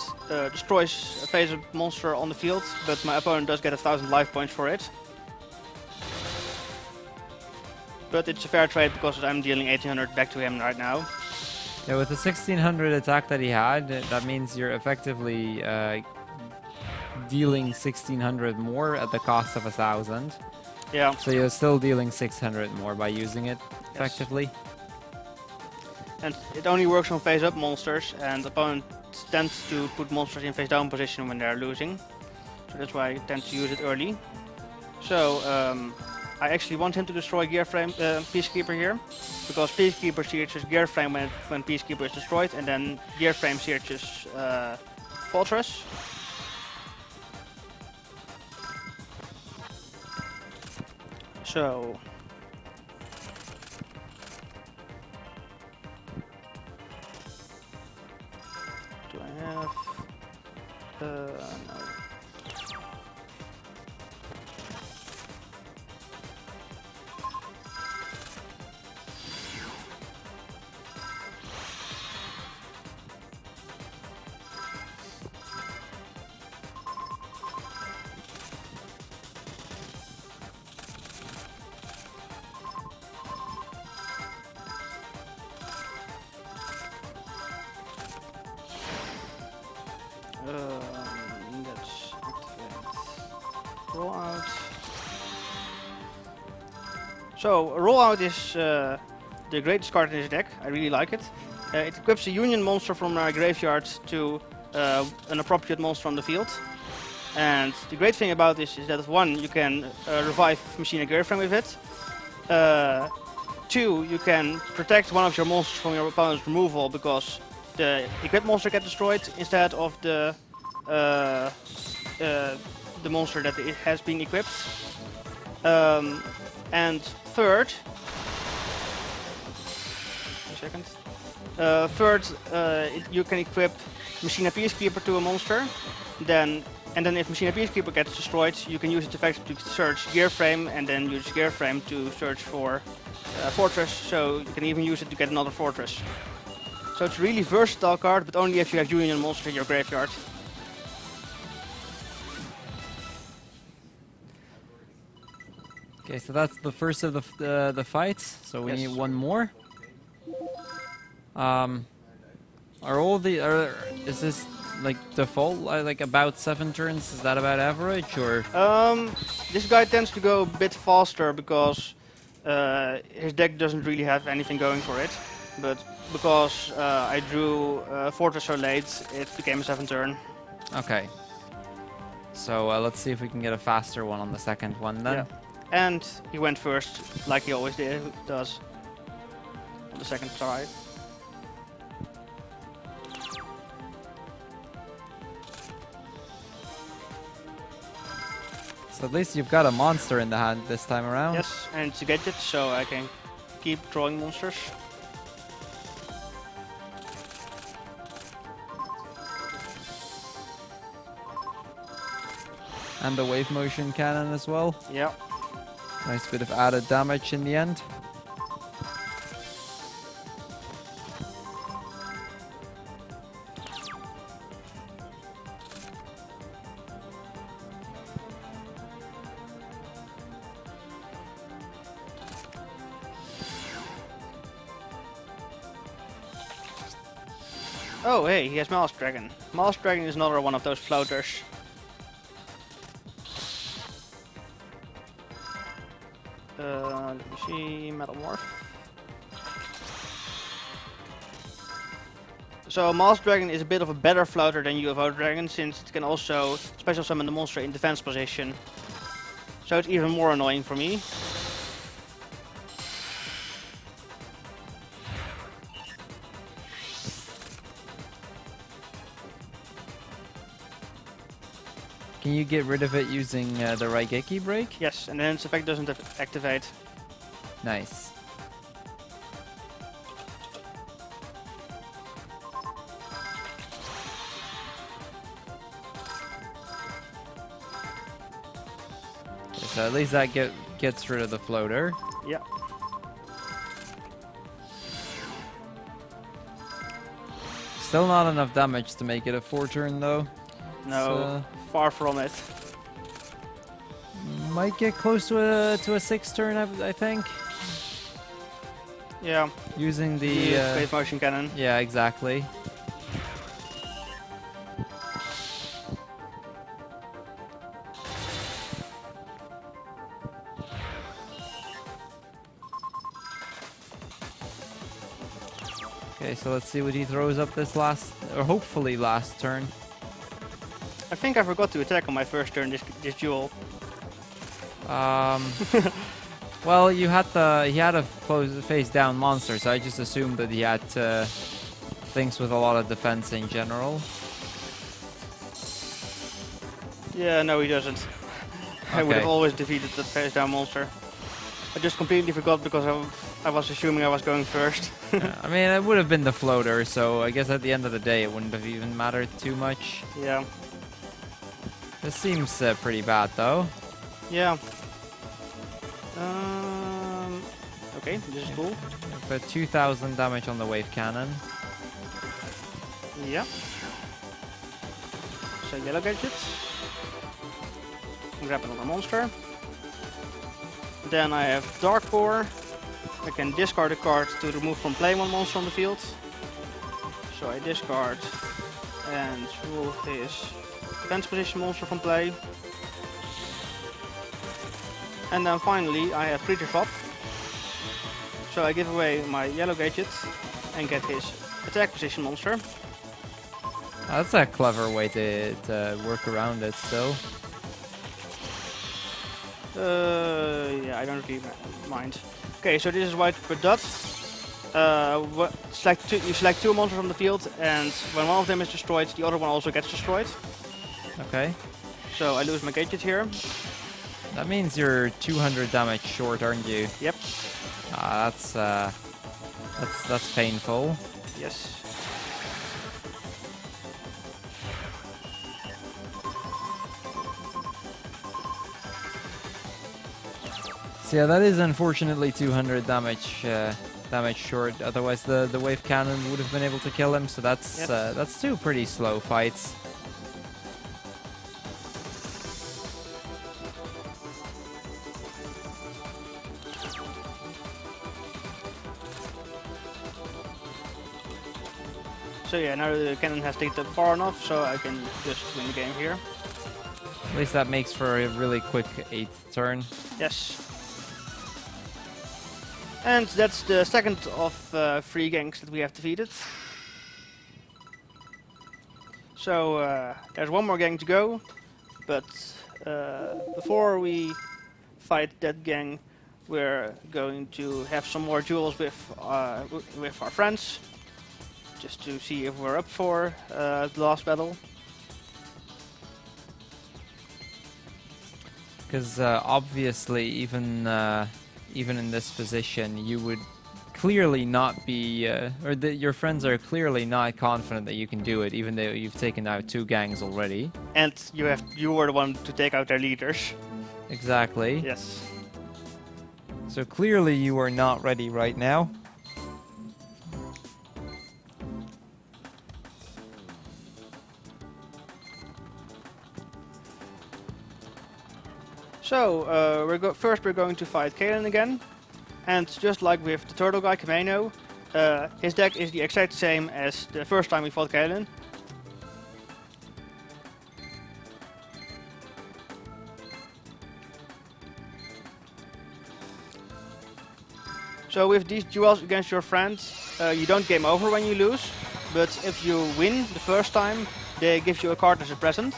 destroys a face-up monster on the field, but my opponent does get 1,000 life points for it. But it's a fair trade because I'm dealing 1800 back to him right now. Yeah, with the 1600 attack that he had, that means you're effectively dealing 1600 more at the cost of 1000. Yeah. So you're still dealing 600 more by using it effectively. And it only works on face-up monsters, and opponent tends to put monsters in face-down position when they're losing. So that's why I tend to use it early. So I actually want him to destroy Gear Frame Peacekeeper here, because Peacekeeper searches Gear Frame when Peacekeeper is destroyed, and then Gear Frame searches Fortress. So do I have? No. Let's activate rollout. So rollout is the greatest card in this deck. I really like it. It equips a union monster from our graveyard to an appropriate monster on the field. And the great thing about this is that one, you can revive Machina Gearframe with it. Two, you can protect one of your monsters from your opponent's removal because the equipped monster gets destroyed instead of the monster that it has been equipped. And third, you can equip Machina Peacekeeper to a monster. Then if Machina Peacekeeper gets destroyed, you can use it effectively to search Gearframe, and then use Gearframe to search for Fortress. So you can even use it to get another Fortress. So it's a really versatile card, but only if you have Union monster in your graveyard. Okay, so that's the first of the fights. So we need one more. Is this like default like about 7 turns? Is that about average or? This guy tends to go a bit faster because his deck doesn't really have anything going for it. But because I drew Fortress so late, it became a 7 turn. Okay. So let's see if we can get a faster one on the second one then. Yeah. And he went first, like he always does on the second try. So at least you've got a monster in the hand this time around. Yes, and it's a gadget, so I can keep drawing monsters. And the wave motion cannon as well. Yeah. Nice bit of added damage in the end. Oh, hey, he has Mouse Dragon. Mouse Dragon is another one of those floaters. Let me see, Metamorph. So Mouse Dragon is a bit of a better floater than UFO Dragon, since it can also special summon the monster in defense position. So it's even more annoying for me. Can you get rid of it using the Raigeki break? Yes, and then its effect doesn't activate. Nice. So at least that gets rid of the floater. Yeah. Still not enough damage to make it a 4-turn though. No, far from it. Might get close to a 6-turn, I think. Yeah, Using the wave motion cannon. yeah, exactly. Okay, so let's see what he throws up this last, or hopefully last turn. I think I forgot to attack on my first turn this duel. Well, he had a face down monster, so I just assumed that he had things with a lot of defense in general. Yeah, no, he doesn't. I would have Okay. always defeated that face down monster. I just completely forgot because I was assuming I was going first. I mean, it would have been the floater, so I guess at the end of the day, it wouldn't have even mattered too much. Yeah. This seems pretty bad, though. Yeah. Okay, this is cool. But 2,000 damage on the wave cannon. Yeah. So yellow gadgets. Grab another monster. Then I have Dark Core. I can discard a card to remove from play one monster on the field. So I discard and remove his defense position monster from play. And then finally I have Creature Swap. So I give away my yellow gadget and get his attack position monster. That's a clever way to work around it still. Yeah, I don't really mind. Okay, so this is white per dot. You select two monsters on the field, and when one of them is destroyed, the other one also gets destroyed. Okay. So I lose my gadget here. That means you're 200 damage short, aren't you? Yep. That's painful. Yes. So yeah, that is unfortunately 200 damage damage short. Otherwise, the wave cannon would have been able to kill him. So that's two pretty slow fights. So yeah, now the cannon has taken up far enough, so I can just win the game here. At least that makes for a really quick 8th turn. Yes. And that's the second of 3 gangs that we have defeated. So there's one more gang to go, but before we fight that gang, we're going to have some more duels with our friends, just to see if we're up for the last battle. Because obviously, even in this position, you would clearly not be, your friends are clearly not confident that you can do it, even though you've taken out 2 gangs already. And you were the one to take out their leaders. Exactly. Yes. So clearly, you are not ready right now. So first we're going to fight Kalen again, and just like with the turtle guy Kameno, his deck is the exact same as the first time we fought Kalen. So with these duels against your friends, you don't game over when you lose, but if you win the first time, they give you a card as a present.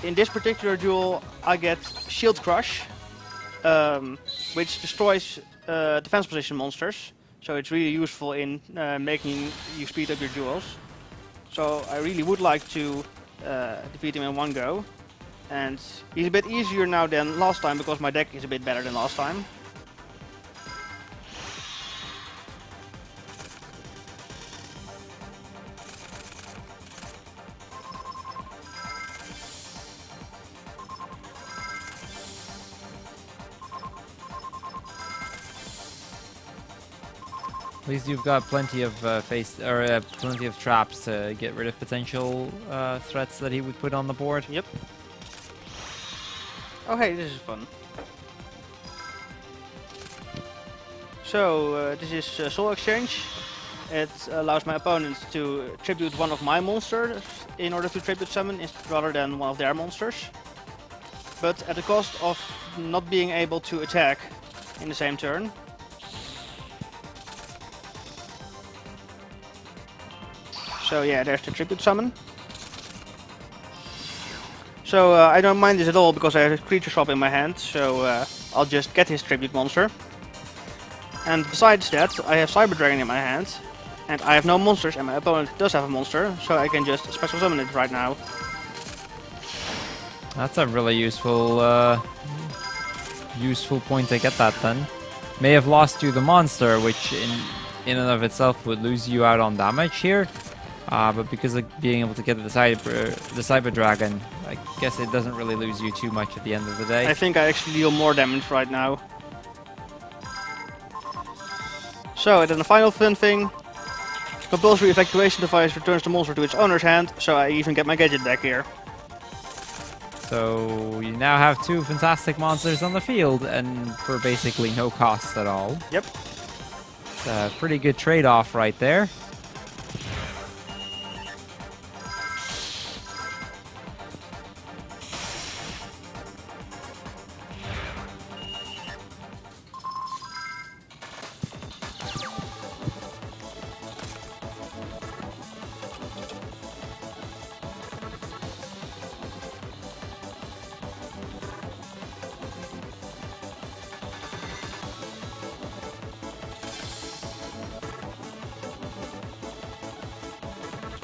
In this particular duel, I get Shield Crush, which destroys defense position monsters. So it's really useful in making you speed up your duels. So I really would like to defeat him in one go. And he's a bit easier now than last time because my deck is a bit better than last time. At least you've got plenty of plenty of traps to get rid of potential threats that he would put on the board. Yep. Oh hey, this is fun. So this is Soul Exchange. It allows my opponents to tribute one of my monsters in order to tribute summon rather than one of their monsters. But at the cost of not being able to attack in the same turn. So yeah, there's the tribute summon. So I don't mind this at all because I have a creature swap in my hand, so I'll just get his tribute monster. And besides that, I have Cyber Dragon in my hand, and I have no monsters and my opponent does have a monster, so I can just special summon it right now. That's a really useful useful point to get that then. May have lost you the monster, which in and of itself would lose you out on damage here. But because of being able to get the Cyber Dragon, I guess it doesn't really lose you too much at the end of the day. I think I actually deal more damage right now. So, and then the final fun thing. Compulsory evacuation device returns the monster to its owner's hand, so I even get my gadget deck here. So you now have two fantastic monsters on the field, and for basically no cost at all. Yep. It's a pretty good trade-off right there.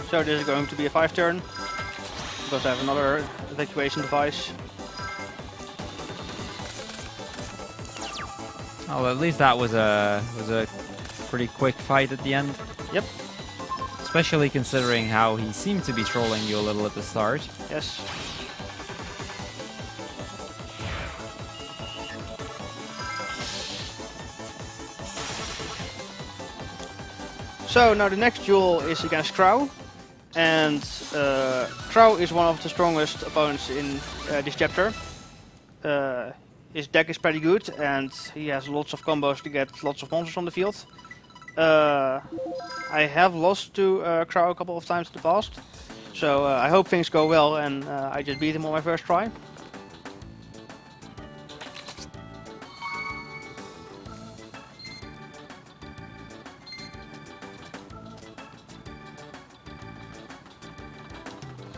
So this is going to be a 5-turn, because I have another evacuation device. Oh, at least that was a pretty quick fight at the end. Yep. Especially considering how he seemed to be trolling you a little at the start. Yes. So now the next duel is against Crow, and Crow is one of the strongest opponents in this chapter. His deck is pretty good, and he has lots of combos to get lots of monsters on the field. I have lost to Crow a couple of times in the past, so I hope things go well and I just beat him on my first try.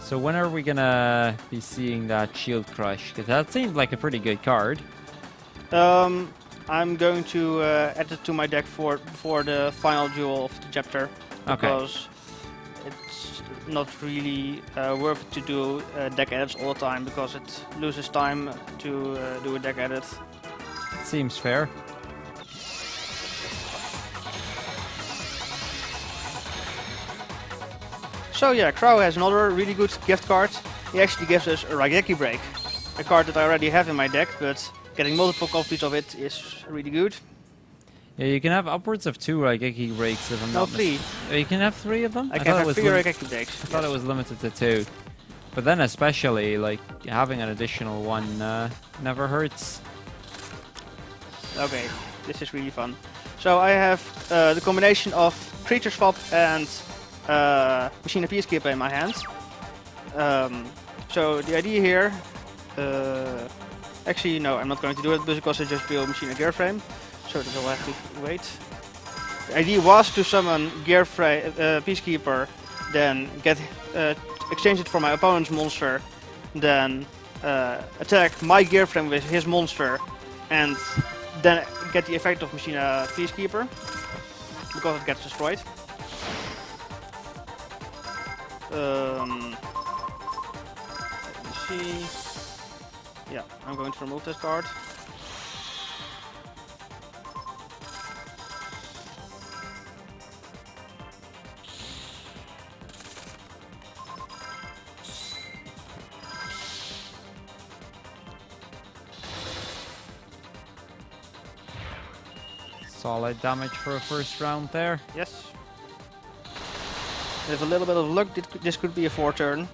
So when are we gonna be seeing that Shield Crush? Because that seemed like a pretty good card. I'm going to add it to my deck for the final duel of the chapter, because it's not really worth it to do deck edits all the time, because it loses time to do a deck edit. Seems fair. So yeah, Crow has another really good gift card. He actually gives us a Raigeki Break, a card that I already have in my deck, but getting multiple copies of it is really good. Yeah, you can have upwards of 2 Raigeki breaks if I'm No, not 3. You can have 3 of them? I can have 3 Raigeki Breaks. I thought it was limited to 2. But then especially, like, having an additional one never hurts. Okay, this is really fun. So I have the combination of Creature Swap and Machine of Peacekeeper in my hand. So the idea here, actually no, I'm not going to do it because I just built Machine of Gearframe, so that will have to wait. The idea was to summon Peacekeeper, then get exchange it for my opponent's monster, then attack my Gearframe with his monster, and then get the effect of Machine Peacekeeper because it gets destroyed. Let me see. Yeah, I'm going to remove this card. Solid damage for a first round there. Yes. With a little bit of luck, this could be a 4-turn.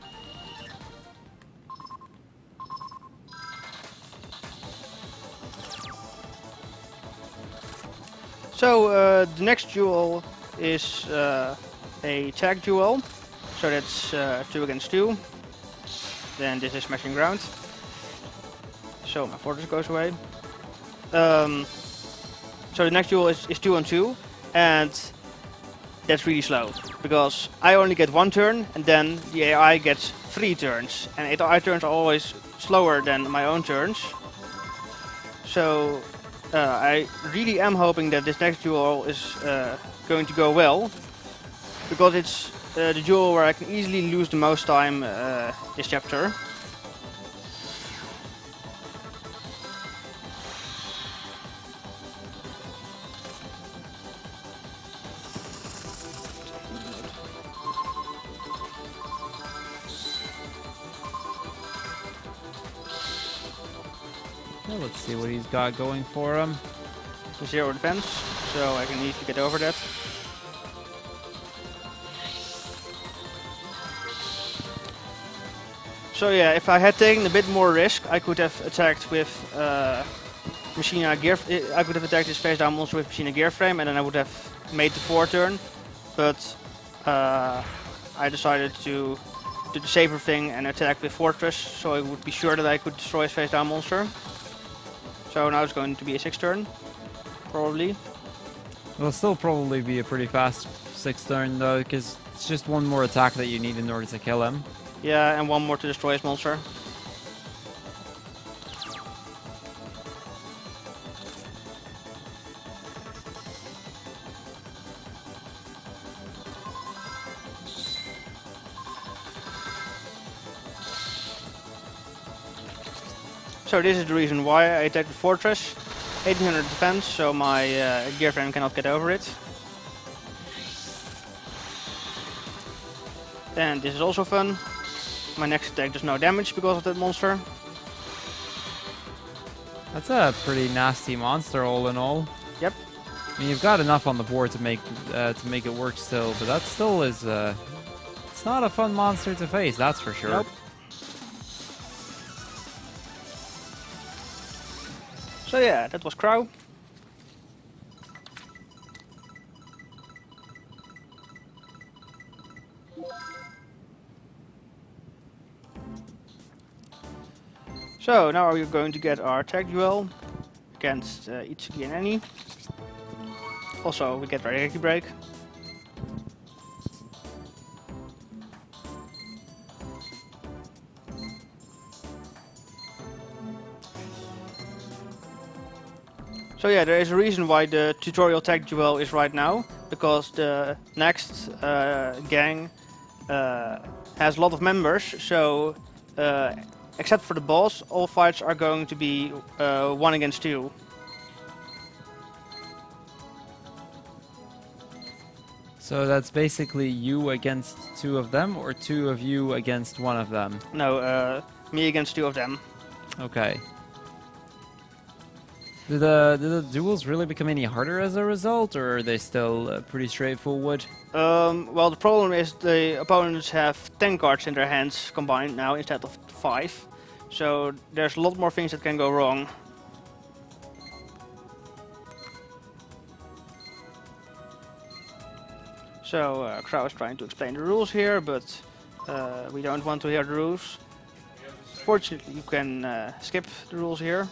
So the next duel is a tag duel. So that's 2 against 2. Then this is smashing ground. So my fortress goes away. So the next duel is 2 on 2, and that's really slow because I only get 1 turn, and then the AI gets 3 turns, and AI turns are always slower than my own turns. So I really am hoping that this next duel is going to go well, because it's the duel where I can easily lose the most time this chapter. Well, let's see what he's got going for him. 0 defense, so I can easily get over that. So yeah, if I had taken a bit more risk, I could have attacked with Machina gear. I could have attacked this face down monster with Machina gear frame, and then I would have made the 4-turn. But I decided to do the safer thing and attack with Fortress, so I would be sure that I could destroy his face down monster. So now it's going to be a 6-turn, probably. It'll still probably be a pretty fast 6-turn though, because it's just one more attack that you need in order to kill him. Yeah, and 1 more to destroy his monster. So this is the reason why I attacked the fortress. 1800 defense, so my gear frame cannot get over it. And this is also fun. My next attack does no damage because of that monster. That's a pretty nasty monster all in all. Yep. I mean, you've got enough on the board to make it work still, but that still is it's not a fun monster to face, that's for sure. Nope. So yeah, that was Crow. So now we're going to get our tag duel against Itsuki and Annie. Also, we get Variety Break. So yeah, there is a reason why the tutorial tag duel is right now, because the next gang has a lot of members, so except for the boss, all fights are going to be 1 against 2. So that's basically you against 2 of them, or 2 of you against 1 of them? No, me against 2 of them. Okay. Do the duels really become any harder as a result, or are they still pretty straightforward? Well, the problem is the opponents have 10 cards in their hands combined now instead of 5. So there's a lot more things that can go wrong. So Crow is trying to explain the rules here, but we don't want to hear the rules. Fortunately, you can skip the rules here.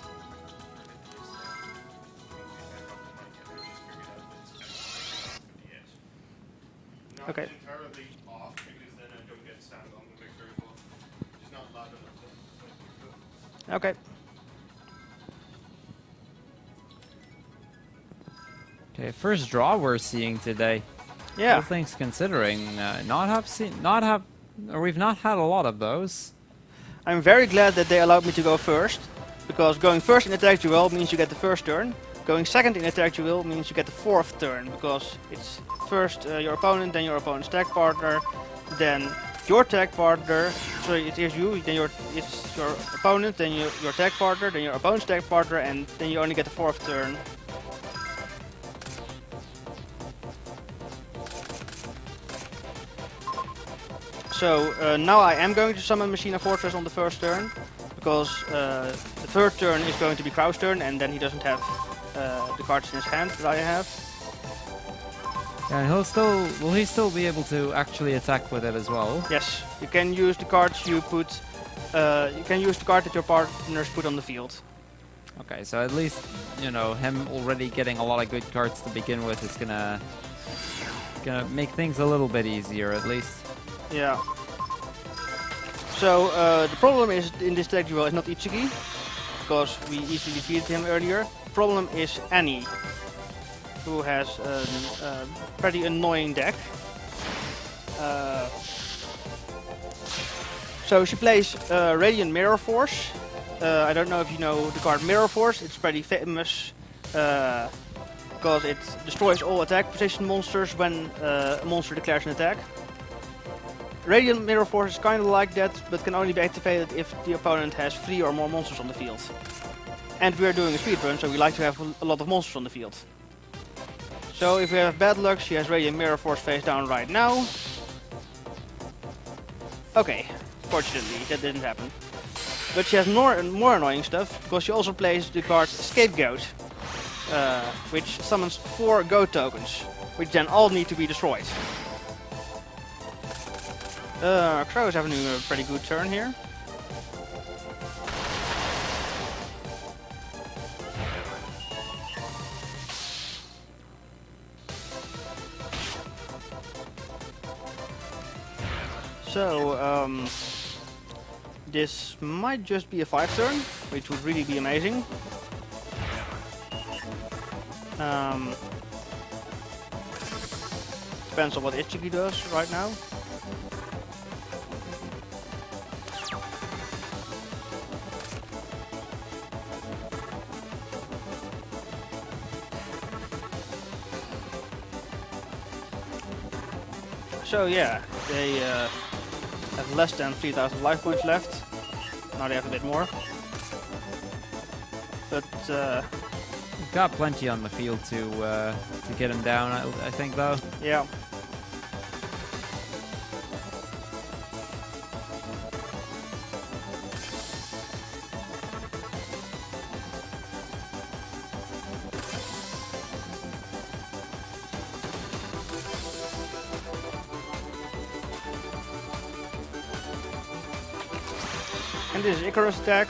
Not Okay. entirely off, because then I don't get sound on the mixer as well. It's not loud enough to Okay. Okay, first draw we're seeing today. Yeah. All things considering, we've not had a lot of those. I'm very glad that they allowed me to go first, because going first in attack duel means you get the first turn. Going second in attack duel means you get the 4th turn, because it's first your opponent, then your opponent's tag partner, then your tag partner. So it is you, then it's your opponent, then your tag partner, then your opponent's tag partner, and then you only get the 4th turn. So now I am going to summon Machina Fortress on the first turn, because the third turn is going to be Krau's turn, and then he doesn't have the cards in his hand that I have. Yeah, and will he still be able to actually attack with it as well? Yes, you can use the cards you put. You can use the card that your partners put on the field. Okay, so at least, you know, him already getting a lot of good cards to begin with is gonna make things a little bit easier, at least. Yeah. So the problem is in this deck duel is not Ichigi, because we easily defeated him earlier. The problem is Annie, who has a pretty annoying deck. So she plays Radiant Mirror Force. I don't know if you know the card Mirror Force. It's pretty famous because it destroys all attack position monsters when a monster declares an attack. Radiant Mirror Force is kind of like that, but can only be activated if the opponent has 3 or more monsters on the field. And we are doing a speedrun, so we like to have a lot of monsters on the field. So if we have bad luck, she has Radiant Mirror Force face down right now. Okay, fortunately that didn't happen. But she has more annoying stuff, because she also plays the card Scapegoat, which summons 4 goat tokens, which then all need to be destroyed. Crow is having a pretty good turn here. So, this might just be a 5 turn, which would really be amazing. Depends on what Ichigi does right now. So yeah, they have less than 3,000 life points left. Now they have a bit more. But We've got plenty on the field to get him down, I think, though. yeah. And this is Icarus attack,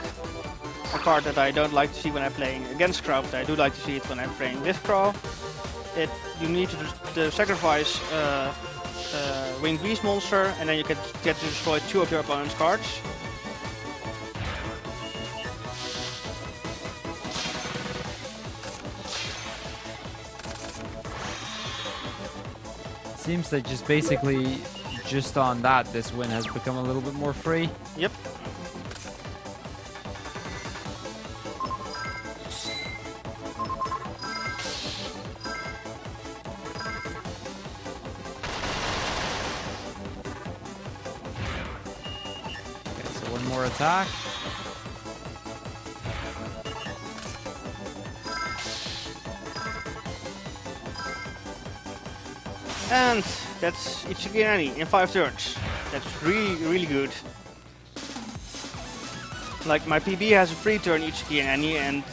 a card that I don't like to see when I'm playing against Crow, but I do like to see it when I'm playing with Crow. You need to sacrifice Winged Beast monster, and then you get to destroy 2 of your opponent's cards. Seems that just on that, this win has become a little bit more free. Yep. More attack. And that's Ichigi and Annie in 5 turns. That's really good. Like, my PB has a 3 turn Ichigi and Annie, and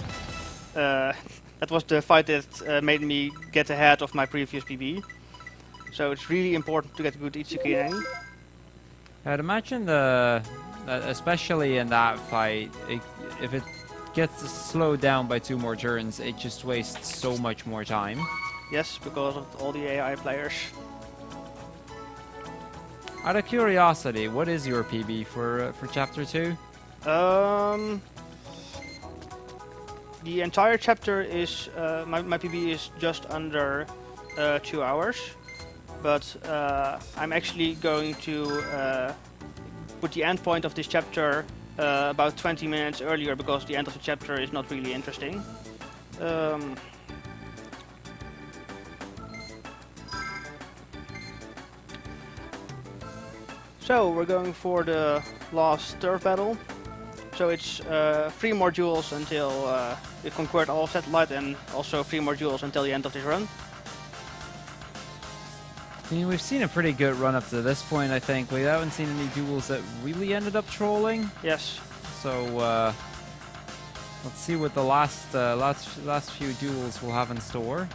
that was the fight that made me get ahead of my previous PB. So it's really important to get a good Ichigi and Annie. I'd imagine especially in that fight, if it gets slowed down by 2 more turns, it just wastes so much more time. Yes, because of all the AI players. Out of curiosity, what is your PB for chapter 2? The entire chapter is my PB is just under 2 hours, but I'm actually going to put the end point of this chapter about 20 minutes earlier, because the end of the chapter is not really interesting. So we're going for the last turf battle. So it's 3 more duels until we conquered all of Satellite, and also 3 more duels until the end of this run. I mean, we've seen a pretty good run up to this point, I think. We haven't seen any duels that really ended up trolling. Yes. So, let's see what the last few duels will have in store.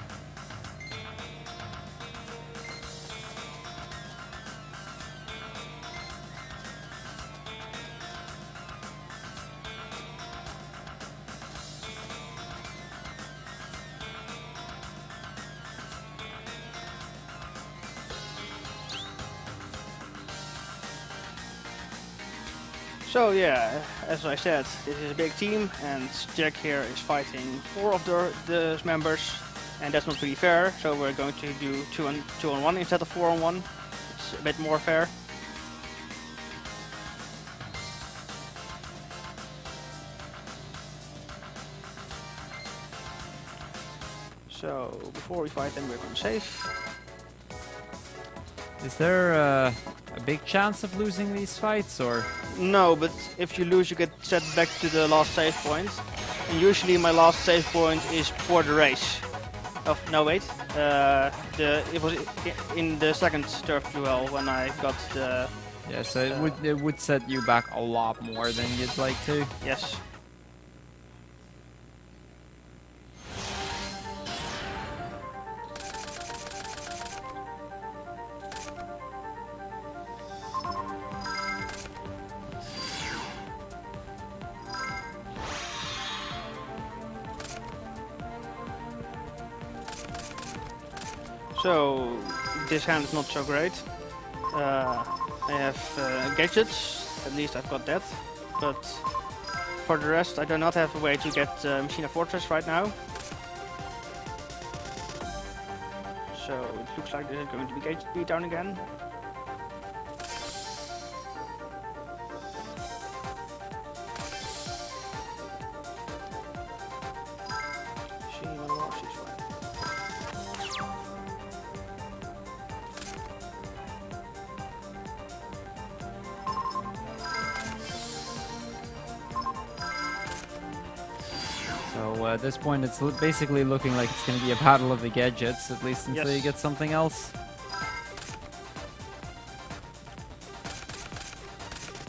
So yeah, as I said, this is a big team, and Jack here is fighting 4 of the members, and that's not really fair. So we're going to do 2-on-1 instead of 4-on-1. It's a bit more fair. So before we fight them, we're going to save. Is there a big chance of losing these fights, or? No, but if you lose, you get set back to the last save point. And usually my last save point is for the race. Oh, no, wait. It was in the second turf duel when I got the... Yeah, so it would set you back a lot more than you'd like to. Yes. So this hand is not so great. I have gadgets, at least I've got that. But for the rest, I do not have a way to get Machina Fortress right now. So it looks like this is going to be gadget beatdown again. So at this point, it's basically looking like it's going to be a battle of the gadgets, at least until Yes. you get something else.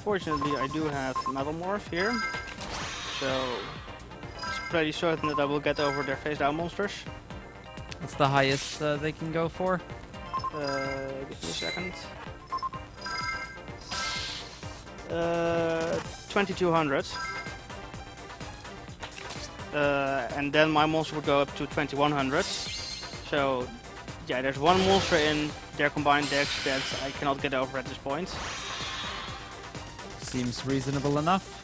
Fortunately, I do have Metal Morph here, so it's pretty certain that I will get over their face down monsters. What's the highest they can go for? Give me a second. 2200. And then my monster would go up to 2100. So, yeah, there's one monster in their combined decks that I cannot get over at this point. Seems reasonable enough.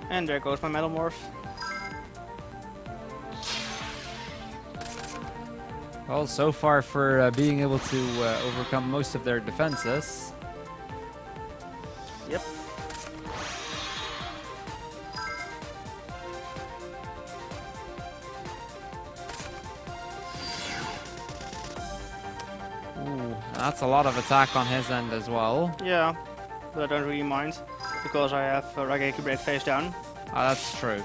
And there goes my Metal Morph. Well, so far for being able to overcome most of their defenses. Yep. Ooh, that's a lot of attack on his end as well. Yeah, but I don't really mind because I have Raigeki Blade face down. Ah, that's true.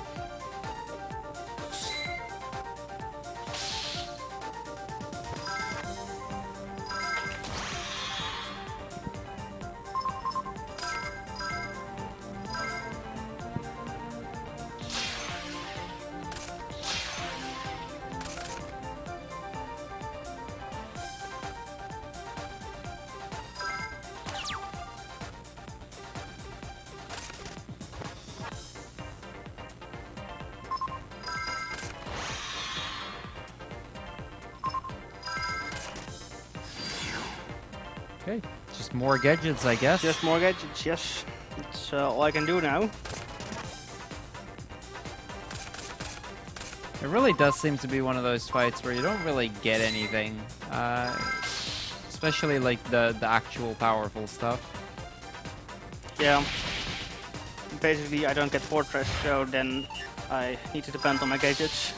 Okay, just more gadgets, I guess. Just more gadgets, yes. That's all I can do now. It really does seem to be one of those fights where you don't really get anything. Especially like the actual powerful stuff. Yeah. Basically, I don't get Fortress, so then I need to depend on my gadgets.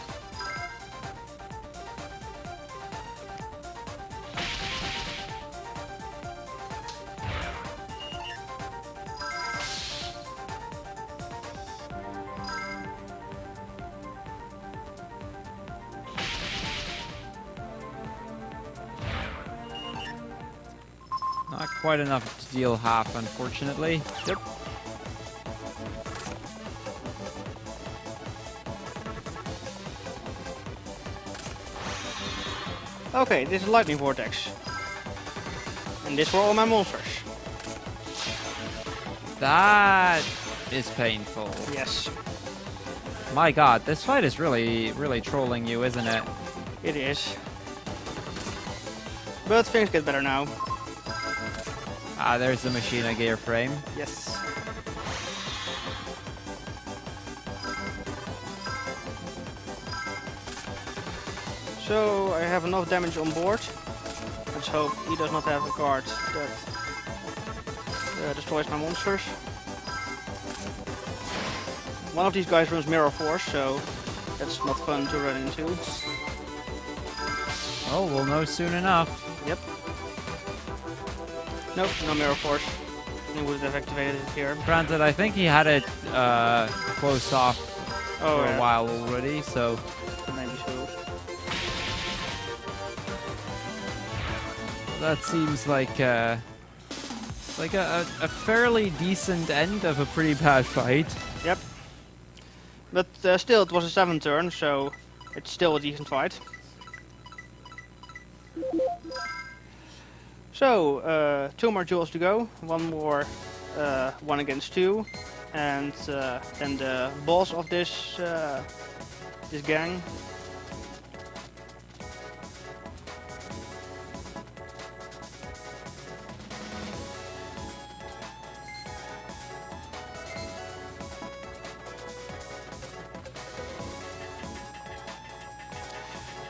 quite enough to deal half, unfortunately. Yep. Okay, this is lightning vortex. And this were all my monsters. That is painful. Yes, My god, this fight is really, really trolling you, isn't it? it is. But things get better now. Ah, there's the Machina gear frame. Yes. So I have enough damage on board. Let's hope he does not have a card that destroys my monsters. One of these guys runs Mirror Force, so that's not fun to run into. Oh, we'll know soon enough. Yep. Nope, no Mirror Force. He would have activated it here. Granted, I think he had it closed off Oh, for yeah. a while already, so Maybe so. that seems like a fairly decent end of a pretty bad fight. Yep. But still, it was a 7th turn, so it's still a decent fight. So, 2 more duels to go. One more 1 against 2. And then the boss of this gang.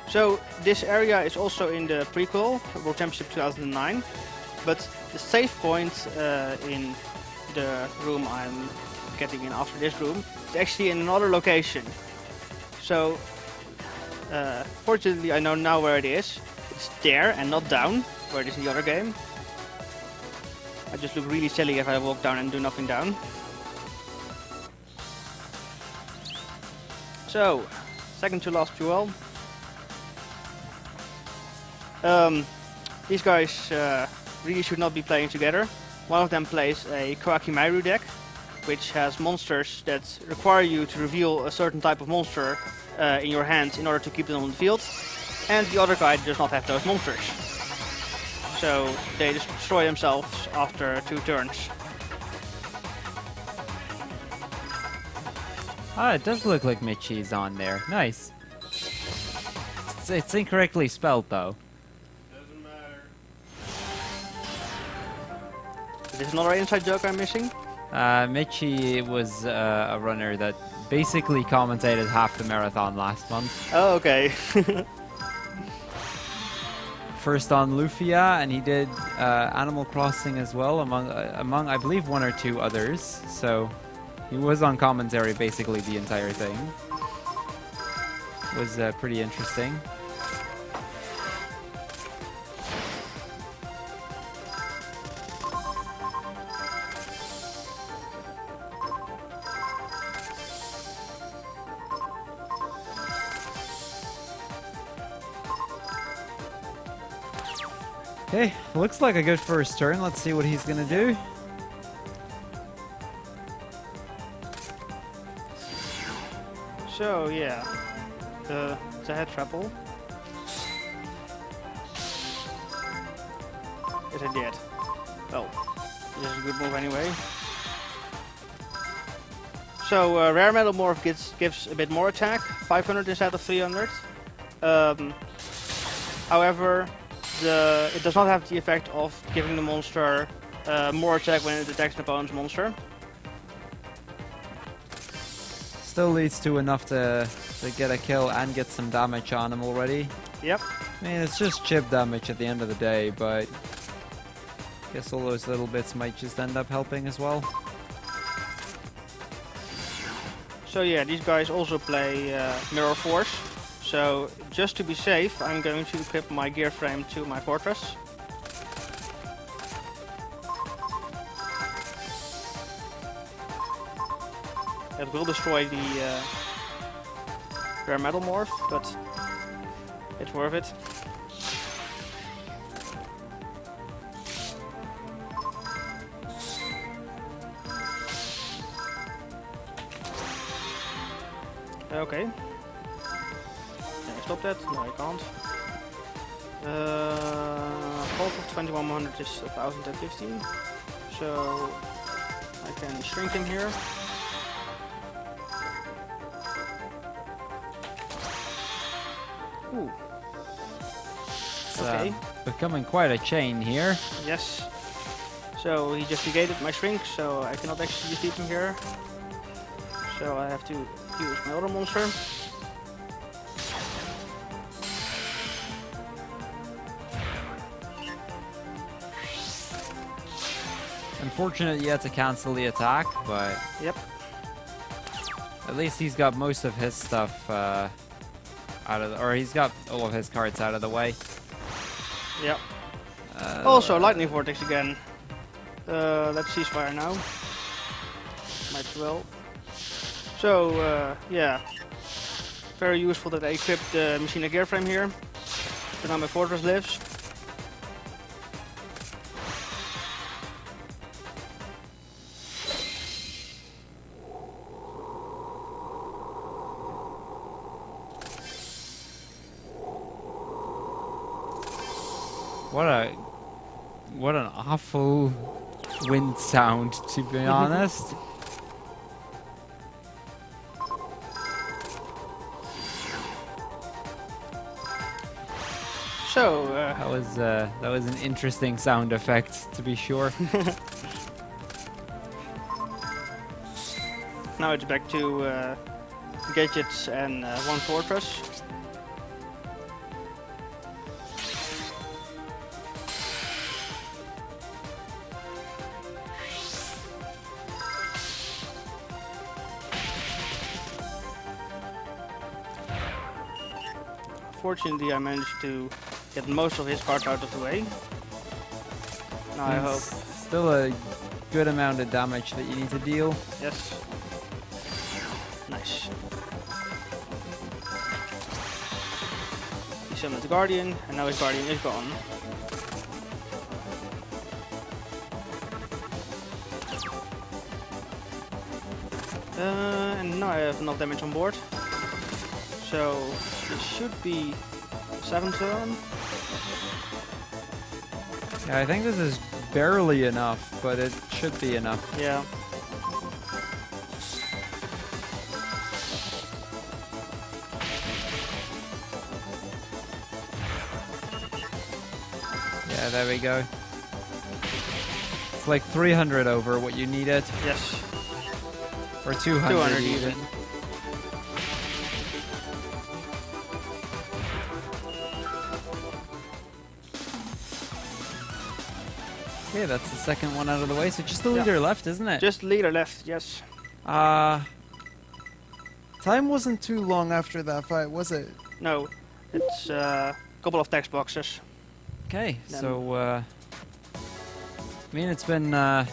So this area is also in the prequel, World Championship 2009, but the save point in the room I'm getting in after this room is actually in another location. So fortunately I know now where it is. It's there and not down, where it is in the other game. I just look really silly if I walk down and do nothing down. So, second to last duel. These guys really should not be playing together. One of them plays a Koakimaru deck, which has monsters that require you to reveal a certain type of monster in your hand in order to keep them on the field. And the other guy does not have those monsters. So they destroy themselves after 2 turns. Ah, it does look like Michi's on there. Nice. It's incorrectly spelled, though. Doesn't matter. Is this another inside joke I'm missing? Michi was a runner that basically commentated half the marathon last month. Oh, okay. First on Lufia, and he did Animal Crossing as well, among I believe 1 or 2 others. So he was on commentary basically the entire thing. It was pretty interesting. Okay, looks like a good first turn. Let's see what he's gonna do. So yeah, the head treble. Yes, I did. Well, this is a good move anyway. So rare metal morph gives a bit more attack, 500 instead of 300. However, it does not have the effect of giving the monster more attack when it attacks an opponent's monster. Still leads to enough to get a kill and get some damage on him already. Yep. I mean, it's just chip damage at the end of the day, but I guess all those little bits might just end up helping as well. So yeah, these guys also play Mirror Force. So just to be safe, I'm going to equip my gear frame to my fortress. It will destroy the rare metal morph, but it's worth it. Okay. Can I stop that? No, I can't. Half of 2100 is 1015. So I can shrink him here. Ooh. It's Okay. becoming quite a chain here. Yes. So he just negated my shrink, so I cannot actually defeat him here. So I have to use my other monster. Unfortunately, you had to cancel the attack, but Yep. at least he's got most of his stuff out of, or he's got all of his cards out of the way. Yep. Also, lightning vortex again. Let's ceasefire now. Might as well. So yeah, very useful that I equipped the machine gear frame here. So now my fortress lives. What an awful wind sound, to be honest. So That was an interesting sound effect, to be sure. now it's back to gadgets and one fortress. Fortunately, I managed to get most of his cards out of the way. Now I hope. Still a good amount of damage that you need to deal. Yes. Nice. He summoned the Guardian, and now his Guardian is gone. And now I have enough damage on board. So it should be 7 turn. Yeah, I think this is barely enough, but it should be enough. Yeah. Yeah, there we go. It's like 300 over what you needed, Yes. or 200, 200 even. even. Okay, that's the second one out of the way, so just the Yeah. leader left, isn't it? Just leader left. Yes. Time wasn't too long after that fight, was it? No. It's a couple of text boxes. Okay, Then- so I mean it's been a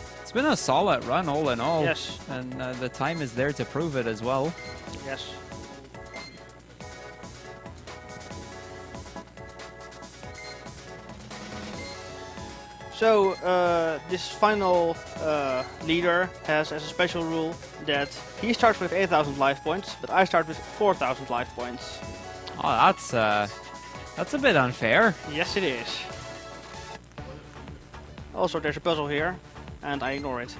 solid run all in all. Yes. And the time is there to prove it as well. Yes. So this final leader has as a special rule that he starts with 8,000 life points, but I start with 4,000 life points. Oh, that's a bit unfair. Yes, it is. Also, there's a puzzle here, and I ignore it.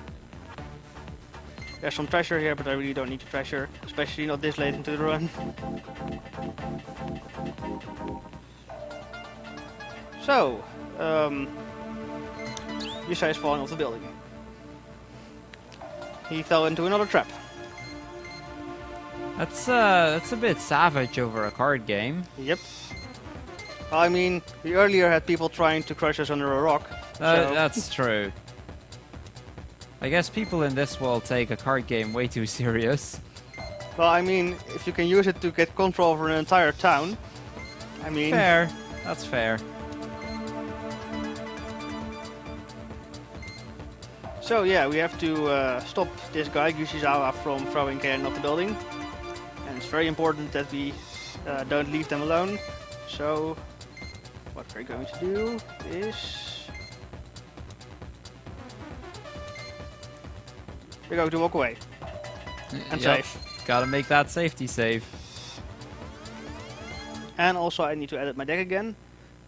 There's some treasure here, but I really don't need the treasure, especially not this late into the run. So, Yusha is falling off the building. He fell into another trap. That's a bit savage over a card game. Yep. I mean, we earlier had people trying to crush us under a rock. So- That's true. I guess people in this world take a card game way too serious. Well, I mean, if you can use it to get control over an entire town, I mean... Fair. That's fair. So yeah, we have to stop this guy, Yushizawa, from throwing cannon off the building. And it's very important that we don't leave them alone. So, what we're going to do is... we're going to walk away. And Yep. save. Gotta make that safety save. And also I need to edit my deck again.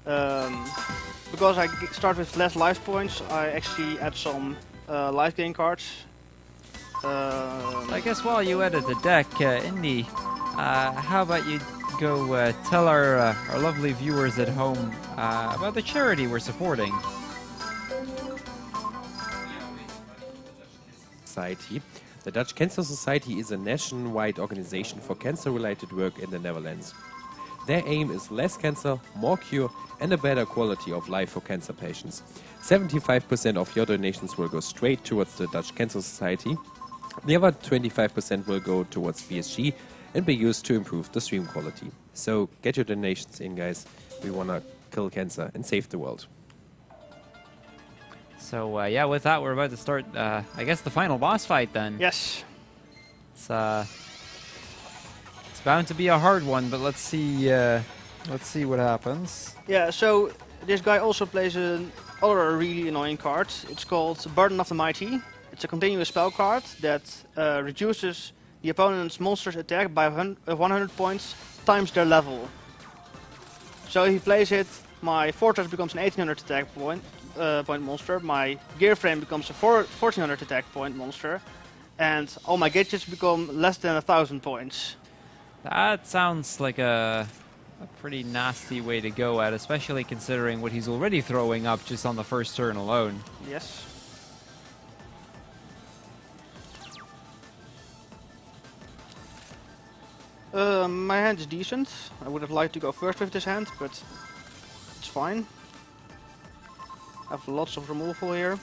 Because I start with less life points, I actually add some life gain cards. I guess while you edit the deck, Indy, how about you go tell our lovely viewers at home about the charity we're supporting? Society. The Dutch Cancer Society is a nationwide organization for cancer-related work in the Netherlands. Their aim is less cancer, more cure, and a better quality of life for cancer patients. 75% of your donations will go straight towards the Dutch Cancer Society. The other 25% will go towards BSG and be used to improve the stream quality. So get your donations in, guys. We want to kill cancer and save the world. So yeah, with that, we're about to start, I guess, the final boss fight then. Yes. It's bound to be a hard one, but let's see. Let's see what happens. Yeah, so this guy also plays another really annoying card. It's called Burden of the Mighty. It's a continuous spell card that reduces the opponent's monster's attack by 100 points times their level. So if he plays it, my fortress becomes an 1800 attack point monster, my gear frame becomes a 1400 attack point monster, and all my gadgets become less than 1000 points. That sounds like a pretty nasty way to go at, especially considering what he's already throwing up just on the first turn alone. Yes. My hand is decent. I would have liked to go first with this hand, but it's fine. I have lots of removal here.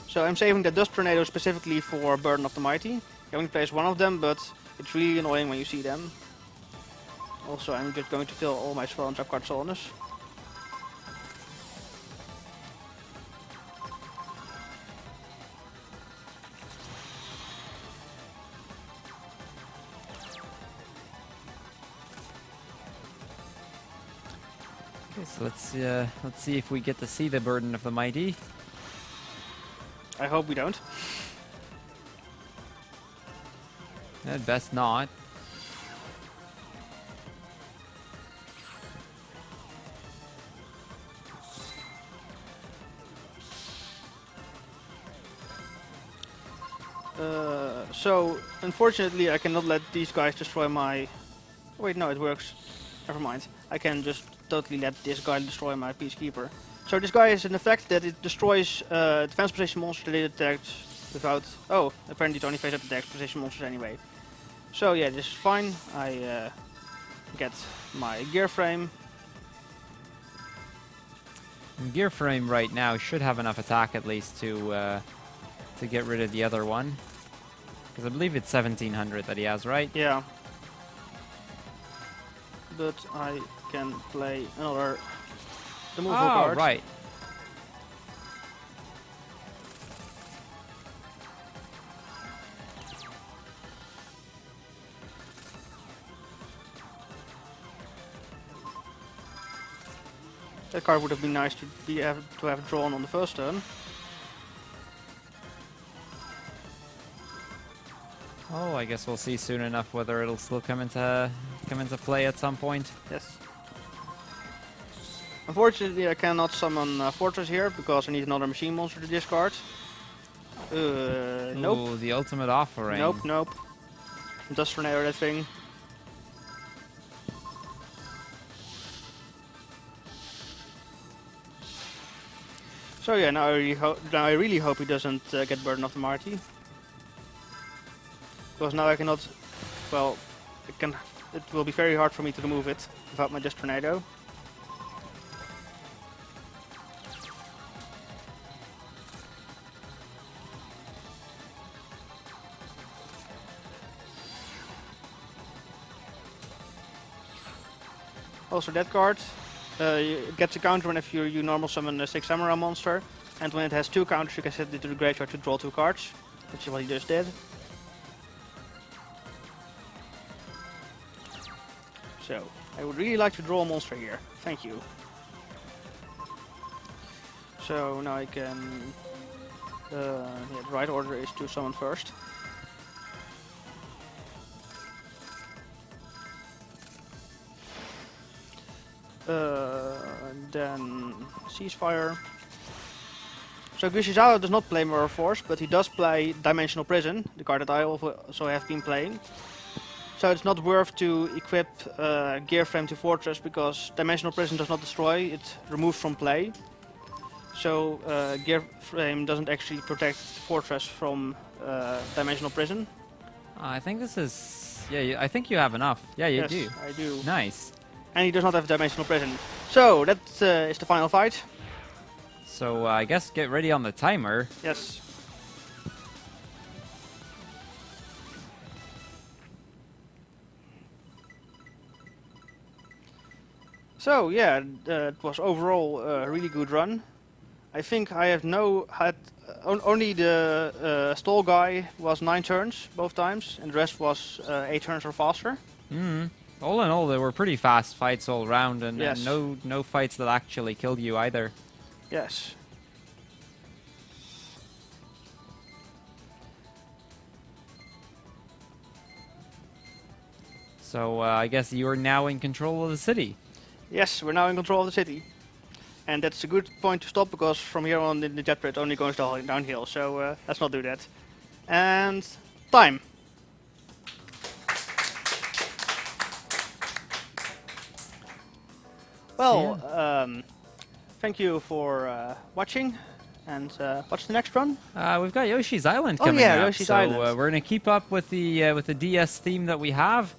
So I'm saving the Dust Tornado specifically for Burden of the Mighty. You only place one of them, but it's really annoying when you see them. Also, I'm just going to kill all my Swell and Trap card Solnus. Okay, so let's see if we get to see the Burden of the Mighty. I hope we don't. At best not. So, unfortunately, I cannot let these guys destroy my... Wait, no, it works. Never mind. I can just totally let this guy destroy my Peacekeeper. So this guy has an effect that it destroys defense position monsters that it attacks without... Oh, apparently it only face up attacks position monsters anyway. So yeah, this is fine. I get my gear frame. Gear frame right now should have enough attack at least to get rid of the other one. Because I believe it's 1700 that he has, right? Yeah. But I can play another removal card. Right. That card would have been nice to have drawn on the first turn. Oh, I guess we'll see soon enough whether it'll still come into play at some point. Yes. Unfortunately, I cannot summon Fortress here because I need another machine monster to discard. Nope. Ooh, the ultimate offering. Nope. Dust Tornado that thing. So yeah, now I really hope he doesn't get Burden of the Mighty. Because now I cannot... Well, it will be very hard for me to remove it without my Dust Tornado. Also that card gets a counter whenever you normal summon a 6 Samurai monster, and when it has 2 counters you can set it to the graveyard to draw 2 cards, which is what he just did. So, I would really like to draw a monster here. Thank you. So now I can... yeah, the right order is to summon first. Then Ceasefire. So Gushizawa does not play Mirror Force, but he does play Dimensional Prison, the card that I also have been playing. So it's not worth to equip Gear Frame to Fortress because Dimensional Prison does not destroy, it removes from play. So Gear Frame doesn't actually protect Fortress from Dimensional Prison. I think this is... Yeah, I think you have enough. Yeah, you Yes, do. I do. Nice. And he does not have Dimensional Prison. So that is the final fight. So I guess get ready on the timer. Yes. So yeah, it was overall a really good run. I think I have only the stall guy was 9 turns both times, and the rest was 8 turns or faster. All in all, they were pretty fast fights all round, and, Yes. and no fights that actually killed you either. Yes. So I guess you're now in control of the city. Yes, we're now in control of the city. And that's a good point to stop because from here on the jet it only goes downhill, so let's not do that. And time. Well, thank you for watching. And what's the next run? We've got Yoshi's Island Oh, coming yeah, up. Yoshi's so Island. we're gonna keep up with the DS theme that we have.